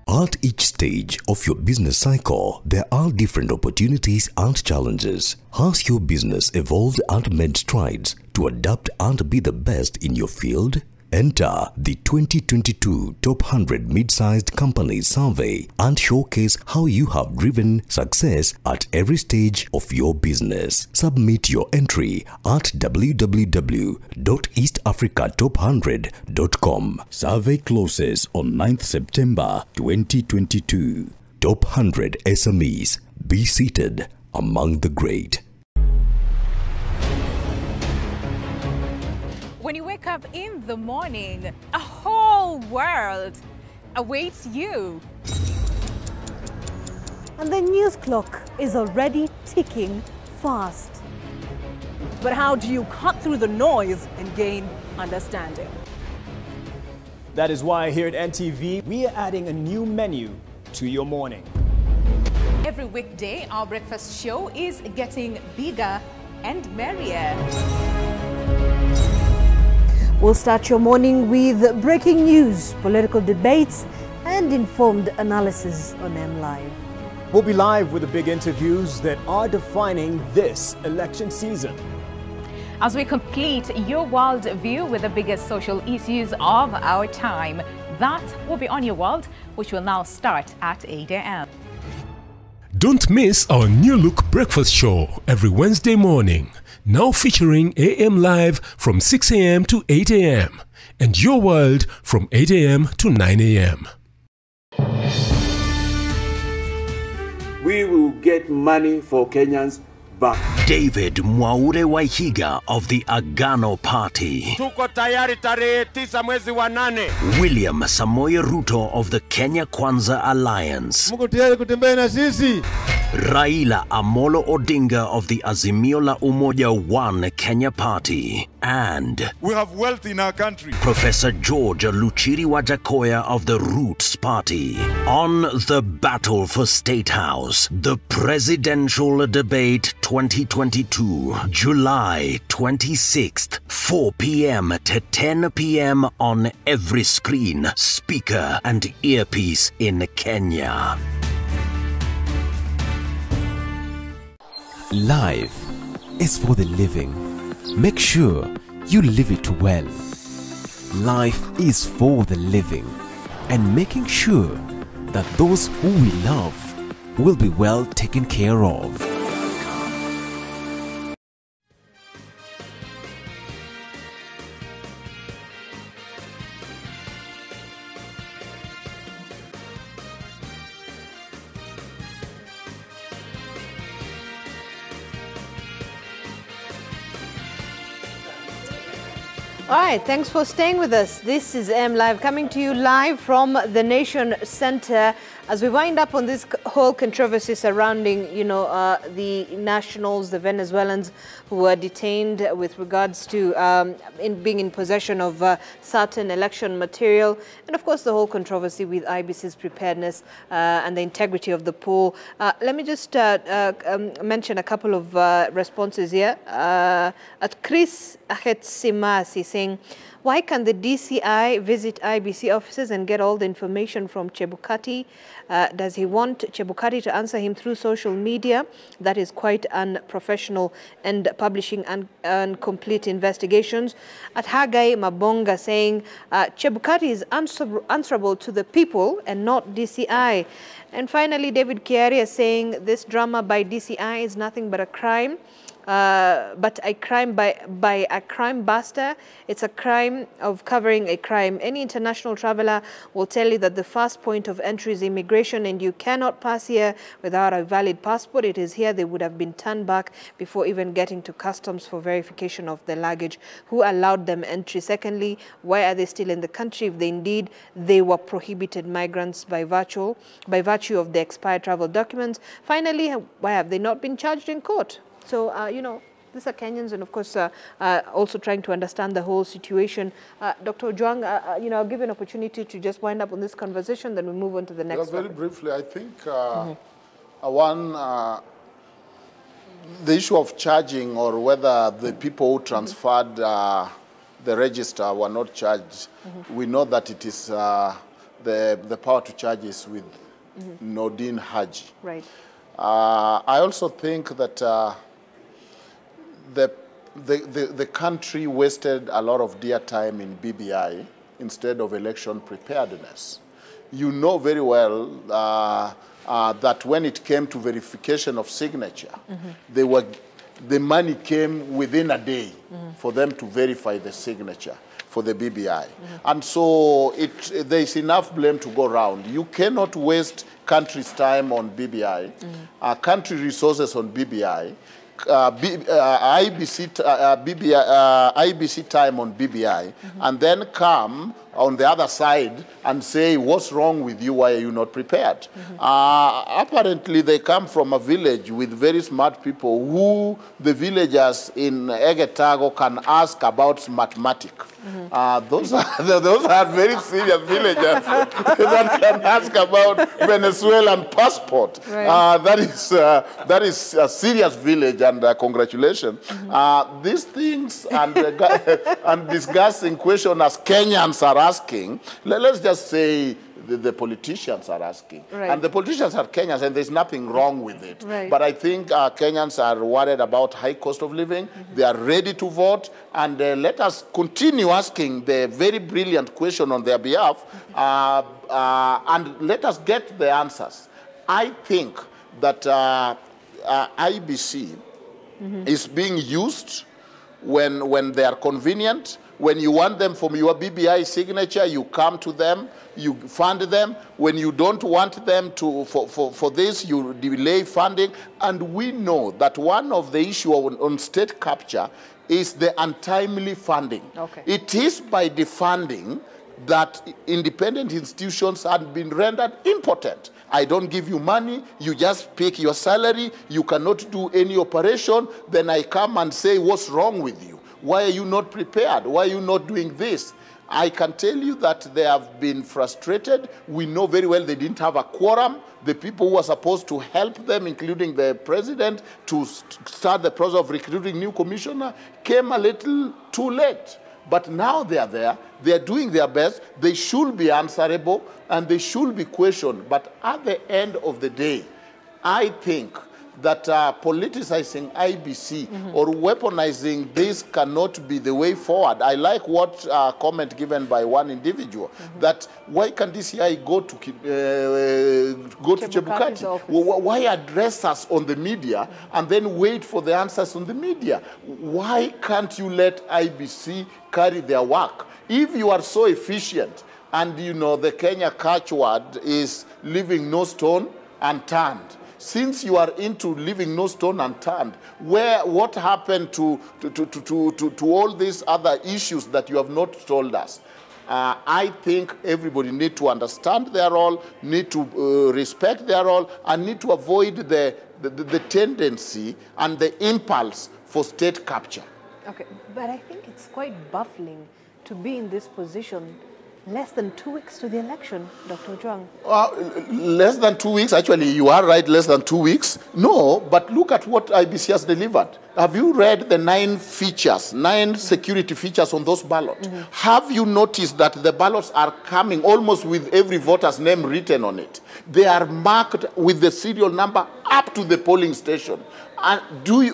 At each stage of your business cycle, there are different opportunities and challenges. Has your business evolved and made strides to adapt and be the best in your field? Enter the 2022 Top 100 Mid-Sized Companies Survey and showcase how you have driven success at every stage of your business. Submit your entry at www.eastafricatop100.com. Survey closes on 9th September 2022. Top 100 SMEs. Be seated among the great. When you wake up in the morning, a whole world awaits you. And the news clock is already ticking fast. But how do you cut through the noise and gain understanding? That is why here at NTV, we are adding a new menu to your morning. Every weekday, our breakfast show is getting bigger and merrier. We'll start your morning with breaking news, political debates, and informed analysis on M Live. We'll be live with the big interviews that are defining this election season. As we complete your world view with the biggest social issues of our time, that will be On Your World, which will now start at 8 a.m. Don't miss our new look breakfast show every Wednesday morning. Now featuring AM Live from 6 a.m. to 8 a.m. and Your World from 8 a.m. to 9 a.m. We will get money for Kenyans back. David Mwaure Wahiga of the Agano Party. Tuko tayari tarehe 9 mwezi wa 8. William Samoei Ruto of the Kenya Kwanza Alliance. Mko tayari kutembea na sisi? Raila Amolo Odinga of the Azimio la Umoja One Kenya Party. And we have wealth in our country. Professor George Luchiri Wajackoyah of the Roots Party. On the battle for State House, the Presidential Debate 2022, July 26th, 4 p.m. to 10 p.m. on every screen, speaker and earpiece in Kenya. Life is for the living. Make sure you live it well. Life is for the living and making sure that those who we love will be well taken care of. All right, thanks for staying with us. This is M Live, coming to you live from the Nation Center as we wind up on this whole controversy surrounding, the nationals, the Venezuelans who were detained with regards to being in possession of certain election material, and of course the whole controversy with IBC's preparedness and the integrity of the poll. Let me just mention a couple of responses here. At Chris Achetsimasi saying, why can the DCI visit IBC offices and get all the information from Chebukati? Does he want Chebukati to answer him through social media? That is quite unprofessional and publishing incomplete investigations. At Hagai Mabonga saying, Chebukati is answerable to the people and not DCI. And finally, David Kiaria saying, this drama by DCI is nothing but a crime. But a crime by a crime buster. It's a crime of covering a crime. Any international traveler will tell you that the first point of entry is immigration, and you cannot pass here without a valid passport. It is here they would have been turned back before even getting to customs for verification of their luggage. Who allowed them entry? Secondly, why are they still in the country if they were prohibited migrants by virtue of the expired travel documents? Finally, why have they not been charged in court? So, you know, these are Kenyans, and of course, also trying to understand the whole situation. Dr. Ojwang, you know, I'll give you an opportunity to just wind up on this conversation, then we move on to the next one. Very briefly, I think the issue of charging, or whether the people who transferred the register were not charged, we know that it is the power to charge is with Nordin Haji. Right. I also think that the country wasted a lot of dear time in BBI instead of election preparedness. You know very well that when it came to verification of signature, the money came within a day for them to verify the signature for the BBI. And so there is enough blame to go around. You cannot waste country's time on BBI, country resources on BBI, IBC time on BBI, and then come on the other side and say, what's wrong with you? Why are you not prepared? Apparently, they come from a village with very smart people who the villagers in Egetago can ask about mathematics. Those are very serious villagers that can ask about Venezuelan passport. Right. That is a serious village, and congratulations. These things and discussing questions as Kenyans are asking, let's just say the politicians are asking. Right. And the politicians are Kenyans, and there's nothing wrong with it. Right. But I think Kenyans are worried about high cost of living. They are ready to vote, and let us continue asking the very brilliant question on their behalf, and let us get the answers. I think that IBC is being used when they are convenient. When you want them from your BBI signature, you come to them, you fund them. When you don't want them for this, you delay funding. And we know that one of the issues on state capture is the untimely funding. Okay. It is by defunding that independent institutions have been rendered impotent. I don't give you money, you just pick your salary, you cannot do any operation, then I come and say, what's wrong with you? Why are you not prepared? Why are you not doing this? I can tell you that they have been frustrated. We know very well they didn't have a quorum. The people who were supposed to help them, including the president, to start the process of recruiting new commissioner, came a little too late. But now they are there. They are doing their best. They should be answerable, and they should be questioned. But at the end of the day, I think that politicizing IBC or weaponizing this cannot be the way forward. I like what comment given by one individual, that why can DCI go to Chebukati? Why address us on the media and then wait for the answers on the media? Why can't you let IBC carry their work? If you are so efficient, and you know the Kenya catchword is leaving no stone unturned. Since you are into leaving no stone unturned, what happened to all these other issues that you have not told us? I think everybody need to understand their role, need to respect their role, and need to avoid the tendency and the impulse for state capture. Okay, but I think it's quite baffling to be in this position Less than 2 weeks to the election, Dr. Ojwang. Less than 2 weeks. Actually, you are right, less than 2 weeks. No, but look at what IBC has delivered. Have you read the 9 security features on those ballots? Have you noticed that the ballots are coming almost with every voter's name written on it? They are marked with the serial number up to the polling station. And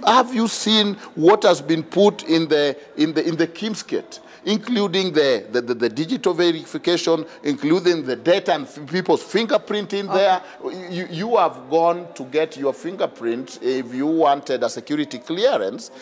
have you seen what has been put in the Kim's kit? Including the digital verification, including the data and people's fingerprint in there. You have gone to get your fingerprint if you wanted a security clearance.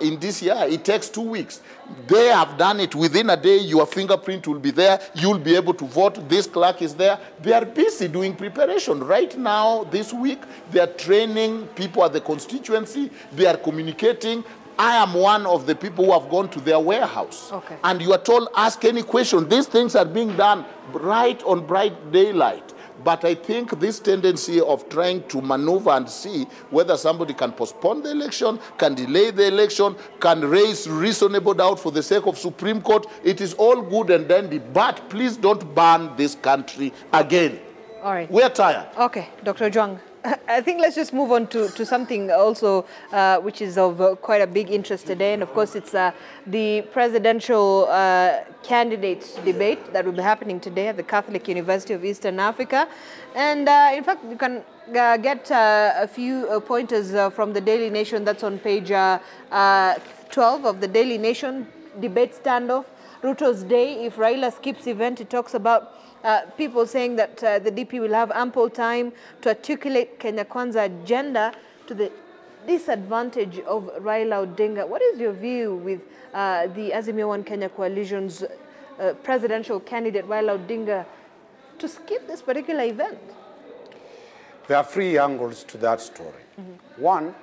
In this year, it takes 2 weeks. They have done it within a day. Your fingerprint will be there. You'll be able to vote. This clerk is there. They are busy doing preparation. Right now, this week, they are training people at the constituency. They are communicating. I am one of the people who have gone to their warehouse. And you are told, ask any question. These things are being done right on bright daylight. But I think this tendency of trying to maneuver and see whether somebody can postpone the election, can delay the election, can raise reasonable doubt for the sake of Supreme Court, it is all good and dandy. But please don't ban this country again. All right. We're tired. Okay, Dr. Ojwang. I think let's just move on to something also which is of quite a big interest today. And of course, it's the presidential candidates debate that will be happening today at the Catholic University of Eastern Africa. And in fact, you can get a few pointers from the Daily Nation. That's on page 12 of the Daily Nation. Debate standoff. Ruto's day. If Raila skips event, it talks about people saying that the DP will have ample time to articulate Kenya Kwanza agenda to the disadvantage of Raila Odinga. What is your view with the Azimio One Kenya Coalition's presidential candidate Raila Odinga to skip this particular event? There are 3 angles to that story. One,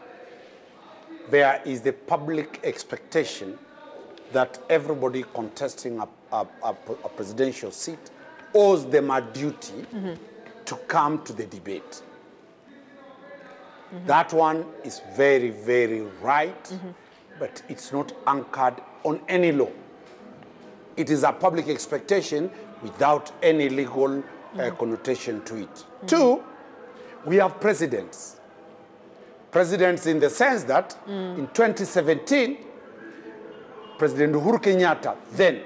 there is the public expectation that everybody contesting a presidential seat owes them a duty to come to the debate. That one is very, very right, but it's not anchored on any law. It is a public expectation without any legal connotation to it. 2, we have presidents. Presidents in the sense that in 2017, President Uhuru Kenyatta, then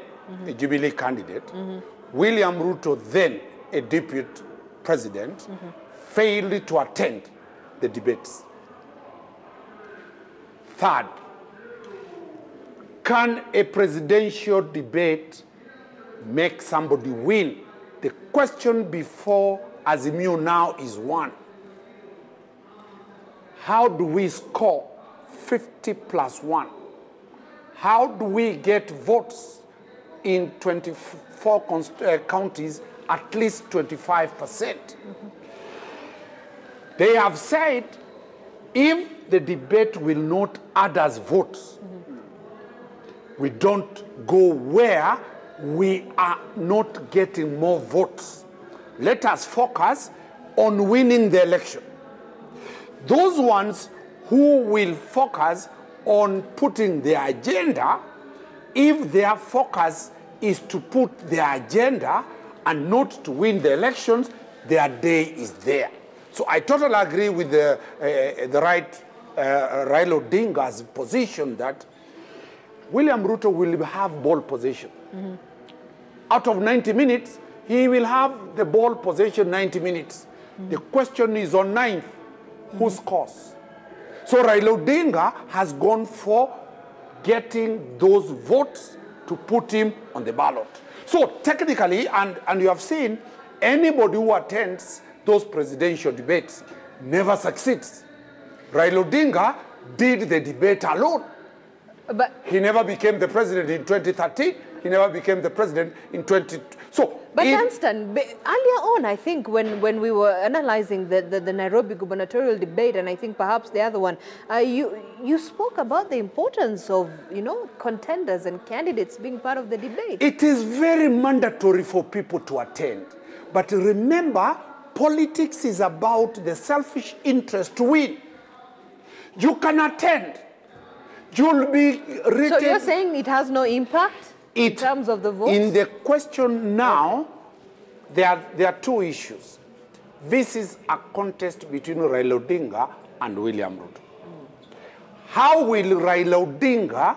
a Jubilee candidate, William Ruto, then a deputy president, failed to attend the debates. 3rd, can a presidential debate make somebody win? The question before Azimio now is one. How do we score 50 plus 1? How do we get votes in 24 counties, at least 25%? They have said if the debate will not add us votes, we don't go where we are not getting more votes. Let us focus on winning the election. Those ones who will focus on putting their agenda, if their focus is to put their agenda and not to win the elections, their day is there. So I totally agree with the right Raila Odinga's position that William Ruto will have ball possession. Out of 90 minutes, he will have the ball possession 90 minutes. The question is on 9th, who scores? So Raila Odinga has gone for getting those votes to put him on the ballot. So technically, and you have seen, anybody who attends those presidential debates never succeeds. Raila Odinga did the debate alone. But he never became the president in 2013. He never became the president in 20... But Dunstan, earlier on, I think, when we were analyzing the Nairobi gubernatorial debate, and I think perhaps the other one, you spoke about the importance of, contenders and candidates being part of the debate. It is very mandatory for people to attend. But remember, politics is about the selfish interest to win. You can attend. You'll be written... So you're saying it has no impact? In terms of the votes? In the question now, there are two issues. This is a contest between Raila Odinga and William Ruto. How will Raila Odinga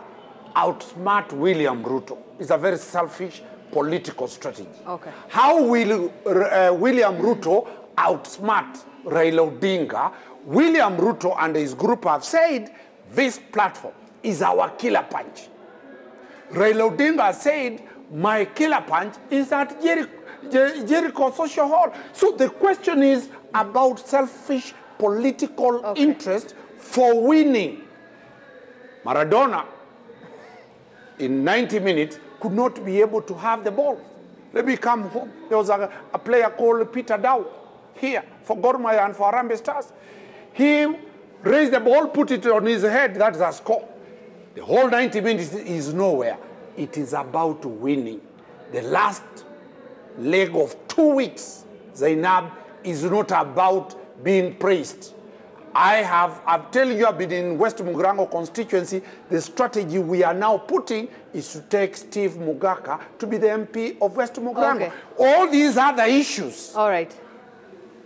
outsmart William Ruto? It's a very selfish political strategy. Okay. How will William Ruto outsmart Raila Odinga? William Ruto and his group have said this platform is our killer punch. Raila Odinga said, my killer punch is at Jericho Social Hall. So the question is about selfish political interest for winning. Maradona, in 90 minutes, could not be able to have the ball. Let me come home. There was a player called Peter Dow here for Gor Mahia and for Harambee Stars. He raised the ball, put it on his head, that's a score. The whole 90 minutes is nowhere. It is about winning. The last leg of 2 weeks, Zainab, is not about being praised. I'm telling you, I've been in West Mugirango constituency. The strategy we are now putting is to take Steve Mugaka to be the MP of West Mugirango. Okay. All these other issues, all right,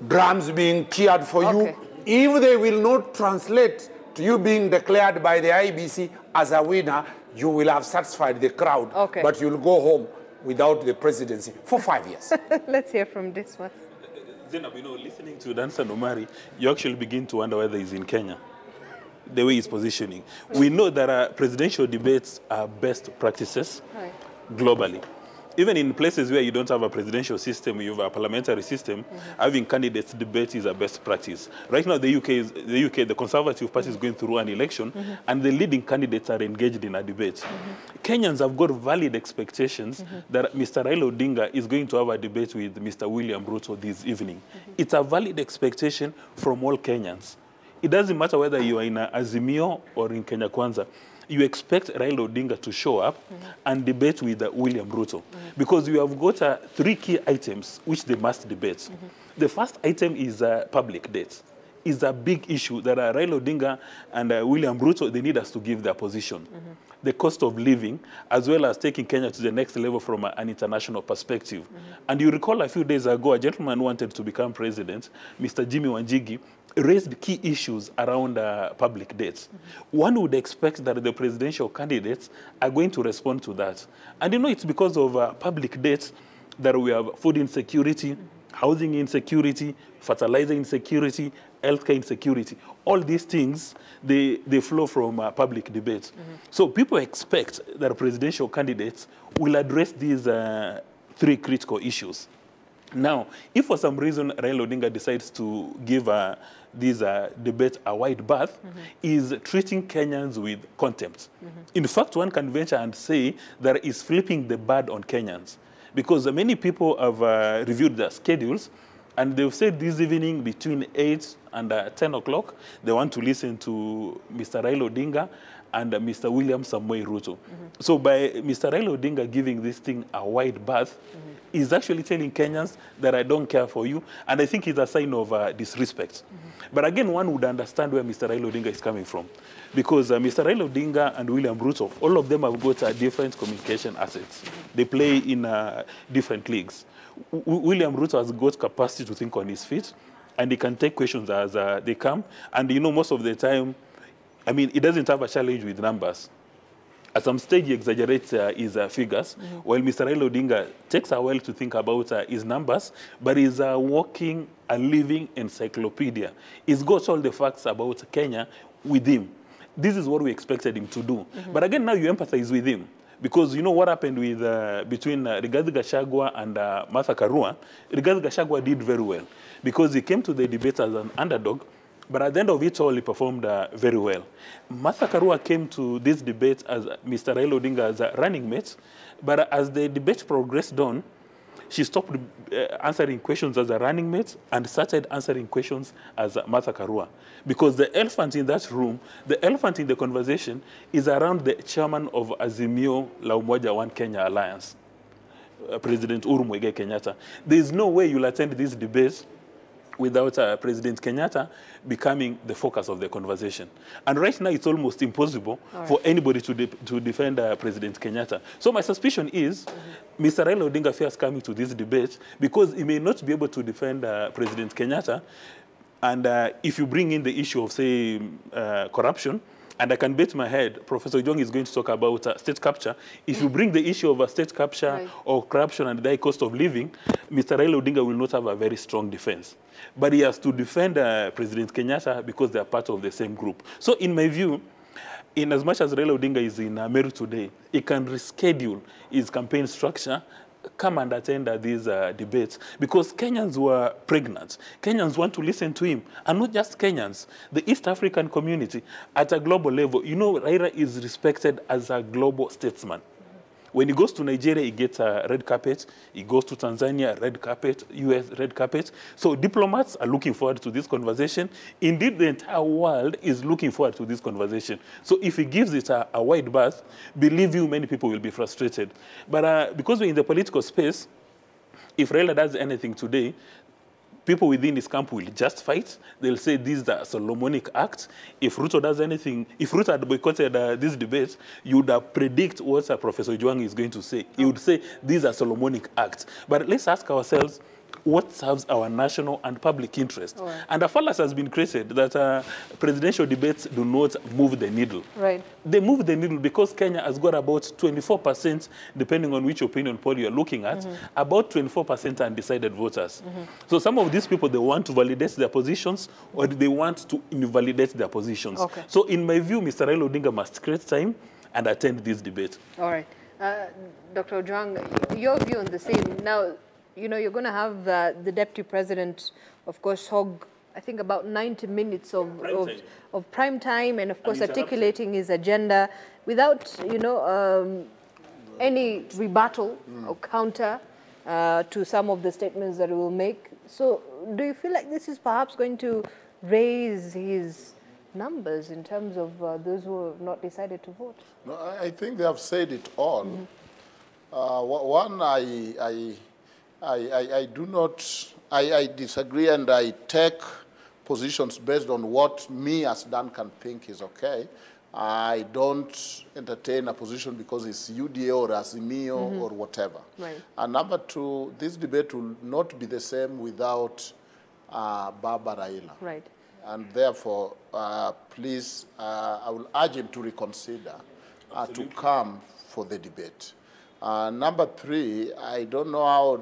drums being cheered for you, if they will not translate to you being declared by the IBC as a winner, you will have satisfied the crowd, but you'll go home without the presidency for 5 years. Let's hear from this one. Zainab, you know, listening to Dansan Omari, you actually begin to wonder whether he's in Kenya, the way he's positioning. We know that presidential debates are best practices globally. Even in places where you don't have a presidential system, you have a parliamentary system, having candidates debate is a best practice. Right now, the UK, the Conservative Party is going through an election, and the leading candidates are engaged in a debate. Kenyans have got valid expectations that Mr. Raila Odinga is going to have a debate with Mr. William Ruto this evening. It's a valid expectation from all Kenyans. It doesn't matter whether you are in Azimio or in Kenya Kwanza. You expect Raila Odinga to show up and debate with William Ruto. Because we have got 3 key items which they must debate. The first item is public debt. It's a big issue that Raila Odinga and William Ruto, they need us to give their position. The cost of living, as well as taking Kenya to the next level from an international perspective. And you recall a few days ago, a gentleman who wanted to become president, Mr. Jimmy Wanjigi, raised key issues around public debts. One would expect that the presidential candidates are going to respond to that. And you know, it's because of public debts that we have food insecurity, housing insecurity, fertilizer insecurity, healthcare insecurity. All these things, they flow from public debate. So people expect that presidential candidates will address these 3 critical issues. Now, if for some reason Raila Odinga decides to give this debate a wide berth, is treating Kenyans with contempt. In fact, one can venture and say that is flipping the bird on Kenyans. Because many people have reviewed their schedules, and they've said this evening between 8 and 10 o'clock, they want to listen to Mr. Raila Odinga and Mr. William Samoei Ruto. So by Mr. Raila Odinga giving this thing a wide berth, he's actually telling Kenyans that I don't care for you, and I think it's a sign of disrespect. But again, one would understand where Mr. Raila Odinga is coming from, because Mr. Raila Odinga and William Ruto, all of them have got different communication assets. They play in different leagues. William Ruto has got capacity to think on his feet, and he can take questions as they come. And you know, most of the time, I mean, he doesn't have a challenge with numbers. At some stage, he exaggerates his figures, while Mr. Raila Odinga takes a while to think about his numbers, but he's a walking, a living encyclopedia. He's got all the facts about Kenya with him. This is what we expected him to do. But again, now you empathize with him. Because you know what happened with between Rigathi Gachagua and Martha Karua. Rigathi Gachagua did very well because he came to the debate as an underdog, but at the end of it all, he performed very well. Martha Karua came to this debate as Mr. Raila Odinga as a running mate, but as the debate progressed on, she stopped answering questions as a running mate and started answering questions as Martha Karua. Because the elephant in that room, the elephant in the conversation is around the chairman of Azimio La Umoja One Kenya Alliance, President Uhuru Muigai Kenyatta. There is no way you'll attend this debate without President Kenyatta becoming the focus of the conversation. And right now, it's almost impossible for anybody to defend President Kenyatta. So my suspicion is Mr. Raila Odinga fears coming to this debate because he may not be able to defend President Kenyatta. And if you bring in the issue of, say, corruption, and I can bet my head, Professor Ojwang is going to talk about state capture. If you bring the issue of state capture or corruption and the high cost of living, Mr. Raila Odinga will not have a very strong defense. But he has to defend President Kenyatta because they are part of the same group. So in my view, in as much as Raila Odinga is in Meru today, he can reschedule his campaign structure, come and attend these debates, because Kenyans were pregnant. Kenyans want to listen to him, and not just Kenyans, the East African community at a global level. You know, Raila is respected as a global statesman. When he goes to Nigeria, he gets a red carpet. He goes to Tanzania, red carpet, US, red carpet. So diplomats are looking forward to this conversation. Indeed, the entire world is looking forward to this conversation. So if he gives it a wide berth, believe you, many people will be frustrated. But because we're in the political space, if Raila does anything today, people within his camp will just fight. They'll say this is a Solomonic act. If Ruto does anything, if Ruto had boycotted this debate, you would predict what Professor Ojwang is going to say. He would say these are Solomonic acts. But let's ask ourselves, what serves our national and public interest? And a fallacy has been created that presidential debates do not move the needle. They move the needle because Kenya has got about 24%, depending on which opinion poll you're looking at, about 24% undecided voters. So some of these people, they want to validate their positions or they want to invalidate their positions. So in my view, Mr. Raila Odinga must create time and attend this debate. All right. Dr. Ojwang, your view on the same. Now, you know, you're going to have the deputy president, of course, hog, I think, about 90 minutes of prime time and, of course, articulating his agenda without, you know, any rebuttal or counter to some of the statements that he will make. So do you feel like this is perhaps going to raise his numbers in terms of those who have not decided to vote? No, I think they have said it all. One, I disagree, and I take positions based on what me as Duncan think is okay. I don't entertain a position because it's UDA or Azimio or whatever. And number two, this debate will not be the same without Baba Raila. And therefore, please, I will urge him to reconsider to come for the debate. Number three, I don't know how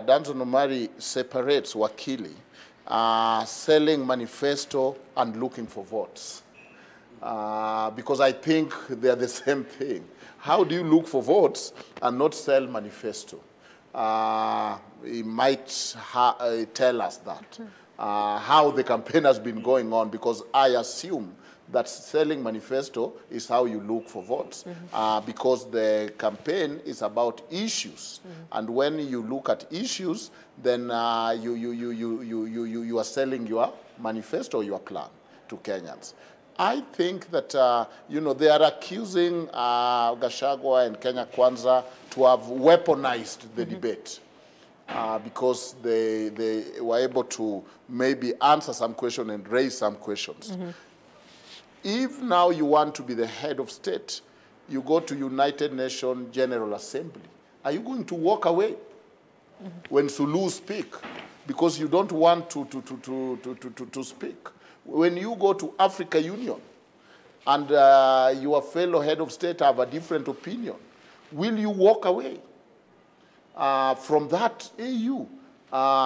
Danson Omari separates Wakili, selling manifesto and looking for votes. Because I think they are the same thing. How do you look for votes and not sell manifesto? He might tell us that, how the campaign has been going on, because I assume that selling manifesto is how you look for votes, because the campaign is about issues. And when you look at issues, then you are selling your manifesto, your plan to Kenyans. I think that, you know, they are accusing Wajackoyah and Kenya Kwanza to have weaponized the debate. Because they were able to maybe answer some questions and raise some questions. If now you want to be the head of state, you go to United Nations General Assembly, are you going to walk away when Sulu speak because you don't want to speak? When you go to Africa Union and your fellow head of state have a different opinion, will you walk away from that AU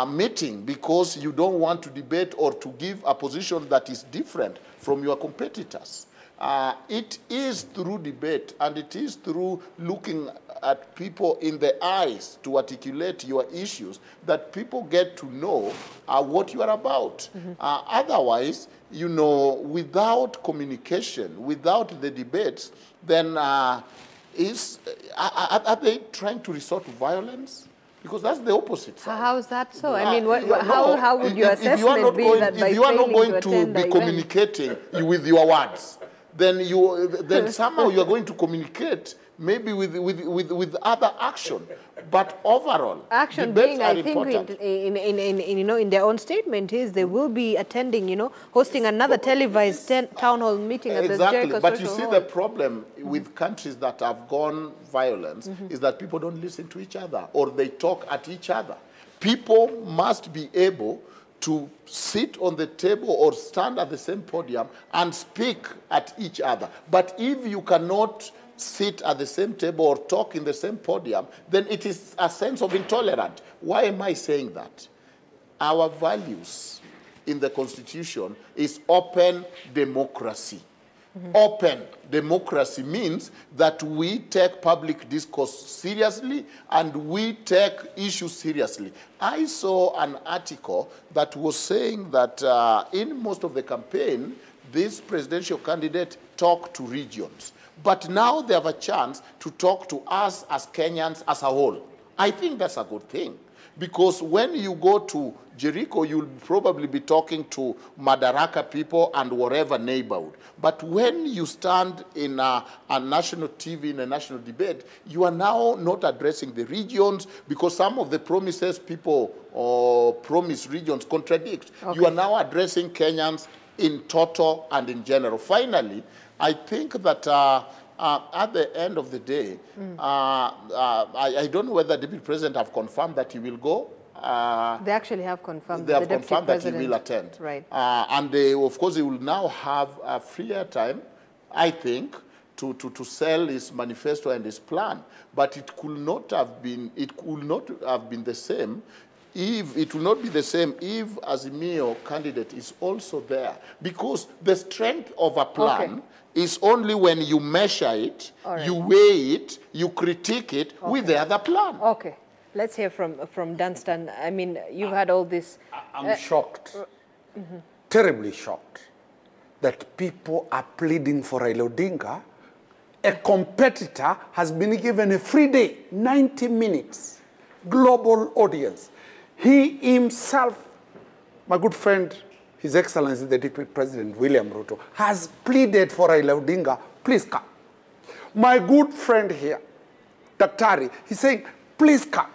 meeting because you don't want to debate or to give a position that is different from your competitors? It is through debate and it is through looking at people in the eyes to articulate your issues that people get to know what you are about. Otherwise, you know, without communication, without the debates, then are they trying to resort to violence? Because that's the opposite side. How is that so? I mean, how would your assessment be that by if you are not going to be communicating with your words, then somehow you are going to communicate maybe with other action. But overall, action debates being, are I think, important. in their own statement is they will be attending, hosting another televised town hall meeting at the Jericho But you Social see, Hall. the problem with countries that have gone violent is that people don't listen to each other, or they talk at each other. People must be able to sit on the table or stand at the same podium and speak at each other. But if you cannot sit at the same table or talk in the same podium, then it is a sense of intolerance. Why am I saying that? Our values in the Constitution is open democracy. Open democracy means that we take public discourse seriously and we take issues seriously. I saw an article that was saying that in most of the campaign, this presidential candidate talked to regions. But now they have a chance to talk to us as Kenyans as a whole. I think that's a good thing. Because when you go to Jericho, you'll probably be talking to Madaraka people and whatever neighborhood. But when you stand in a national TV, in a national debate, you are now not addressing the regions because some of the promises people promise regions contradict. Okay. You are now addressing Kenyans in total and in general. Finally, I think that at the end of the day, I don't know whether the Deputy President have confirmed that he will go. They actually have confirmed. They have confirmed that he will attend. Right. And they, of course, he will now have a freer time, I think, to sell his manifesto and his plan. But it could not have been. It could not have been the same. If it will not be the same if Azimio candidate is also there, because the strength of a plan is only when you measure it, you weigh it, you critique it with the other plan. Okay. Let's hear from Dunstan. I mean, you've had all this. I'm shocked, terribly shocked, that people are pleading for Raila Odinga. A competitor has been given a free day, 90 minutes, global audience. He himself, my good friend, His Excellency the Deputy President William Ruto, has pleaded for Raila Odinga, please come. My good friend here, Daktari, he's saying, please come.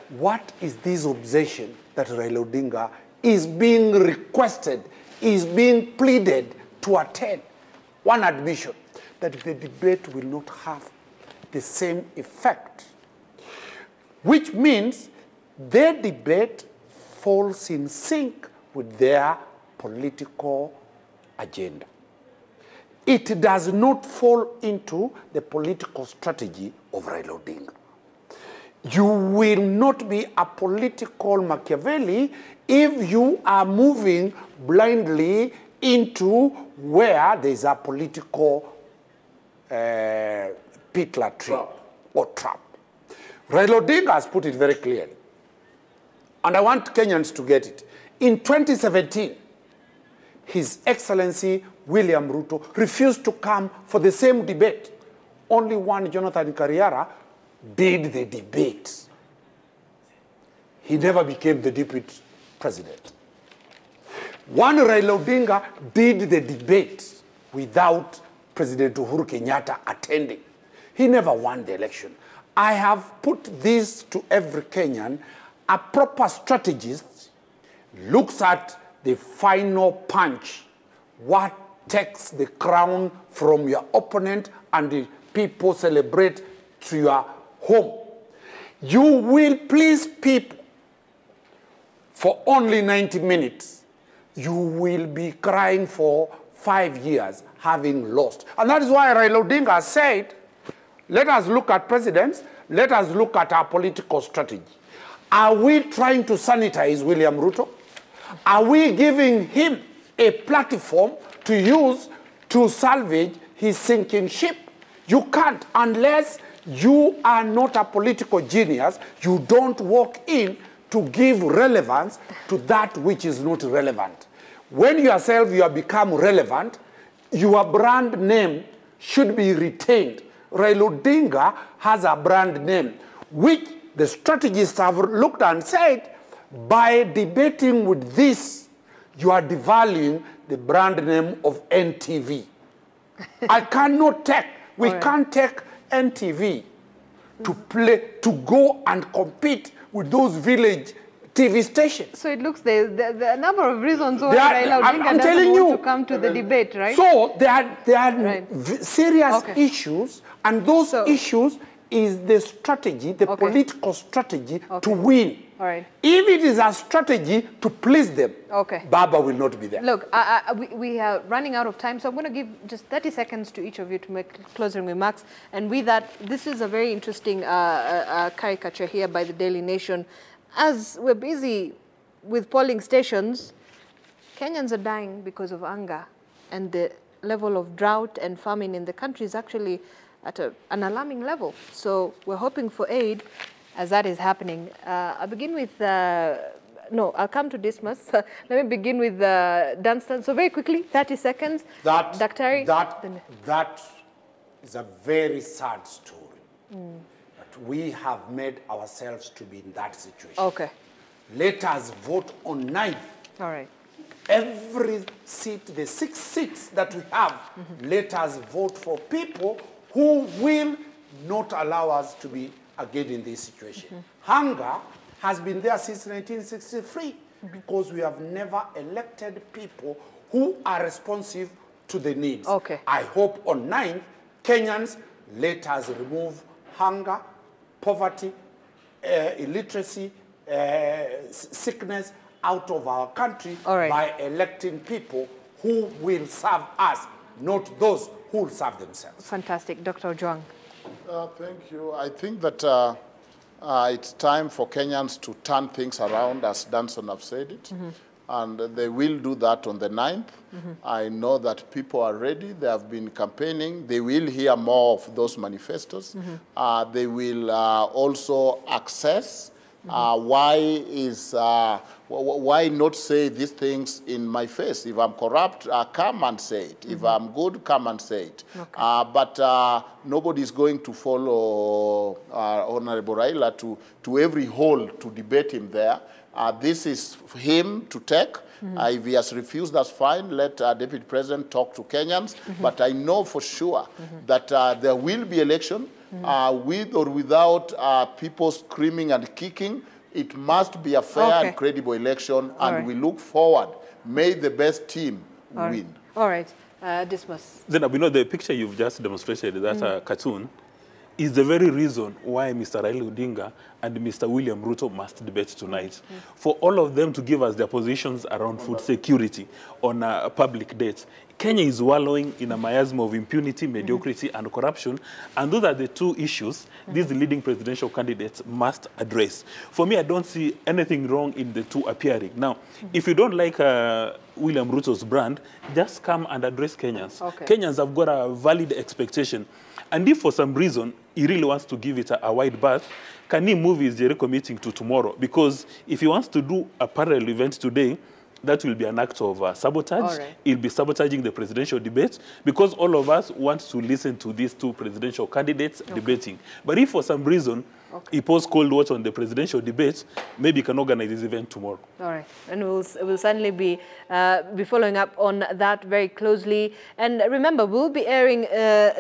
What is this obsession that Raila Odinga is being requested, is being pleaded to attend? One admission, that the debate will not have the same effect, which means their debate falls in sync with their political agenda. It does not fall into the political strategy of Raila Odinga. You will not be a political Machiavelli if you are moving blindly into where there is a political pit latrine or trap. Raila Odinga has put it very clearly. And I want Kenyans to get it. In 2017, His Excellency William Ruto refused to come for the same debate. Only one, Jonathan Kariara, did the debate. He never became the Deputy President. One, Raila Odinga, did the debate without President Uhuru Kenyatta attending. He never won the election. I have put this to every Kenyan. A proper strategist looks at the final punch, what takes the crown from your opponent, and the people celebrate to your home. You will please people for only 90 minutes. You will be crying for 5 years having lost. And that is why Raila Odinga said, let us look at presidents, let us look at our political strategy. Are we trying to sanitize William Ruto? Are we giving him a platform to use to salvage his sinking ship? You can't unless you are not a political genius. You don't walk in to give relevance to that which is not relevant. When yourself you have become relevant, your brand name should be retained. Raila Odinga has a brand name, which the strategists have looked and said, by debating with this, you are devaluing the brand name of NTV. I cannot take, we can't take NTV to go and compete with those village TV stations. So it looks there are a number of reasons why Raila Odinga doesn't want to come to the debate, right? So there are serious issues, and those issues is the strategy, the political strategy to win. All right. If it is a strategy to please them, Baba will not be there. Look, we are running out of time, so I'm going to give just 30 seconds to each of you to make closing remarks. And with that, this is a very interesting caricature here by the Daily Nation. As we're busy with polling stations, Kenyans are dying because of hunger, and the level of drought and famine in the country is actually at an alarming level. So we're hoping for aid as that is happening. I'll begin with, I'll come to Dismas. Let me begin with Dunstan. So very quickly, 30 seconds. Daktari. That is a very sad story. But we have made ourselves to be in that situation. Okay. Let us vote on 9th. All right. Every seat, the 6 seats that we have, let us vote for people who will not allow us to be again in this situation. Hunger has been there since 1963 because we have never elected people who are responsive to the needs. Okay. I hope on 9th, Kenyans, let us remove hunger, poverty, illiteracy, sickness out of our country by electing people who will serve us, not those who will serve themselves. Fantastic. Dr. Ojwang. Thank you. I think that it's time for Kenyans to turn things around, as Danson have said it. And they will do that on the 9th. I know that people are ready. They have been campaigning. They will hear more of those manifestos. They will also access why not say these things in my face? If I'm corrupt, come and say it. If I'm good, come and say it. But nobody is going to follow Honorable Raila to every hole to debate him there. This is for him to take. If he has refused, that's fine. Let Deputy President talk to Kenyans. But I know for sure that there will be election with or without people screaming and kicking. It must be a fair and credible election, and we look forward. May the best team win. All right. Dismas. Zainab, you know, the picture you've just demonstrated, that cartoon, is the very reason why Mr. Raila Odinga and Mr. William Ruto must debate tonight. For all of them to give us their positions around food security on public debt. Kenya is wallowing in a miasma of impunity, mediocrity, and corruption. And those are the two issues these leading presidential candidates must address. For me, I don't see anything wrong in the two appearing. Now, if you don't like William Ruto's brand, just come and address Kenyans. Kenyans have got a valid expectation. And if for some reason he really wants to give it a wide berth, can he move his Jericho meeting to tomorrow? Because if he wants to do a parallel event today, that will be an act of sabotage. He'll be sabotaging the presidential debate because all of us want to listen to these two presidential candidates debating. But if for some reason he posts cold watch on the presidential debate, maybe he can organize this event tomorrow. All right. And we'll certainly be following up on that very closely. And remember, we'll be airing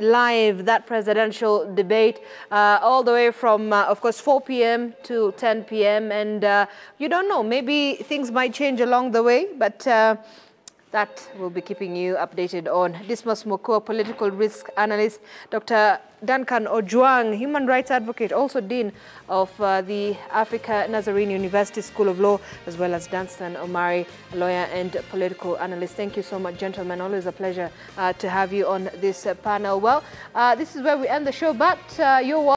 live that presidential debate all the way from, of course, 4 p.m. to 10 p.m. And you don't know, maybe things might change along the way, but that we'll be keeping you updated on. Dismas Mokua, political risk analyst, Dr. Duncan Ojwang, human rights advocate, also Dean of the Africa Nazarene University School of Law, as well as Dunstan Omari, a lawyer and political analyst. Thank you so much, gentlemen. Always a pleasure to have you on this panel. Well, this is where we end the show, but you're welcome.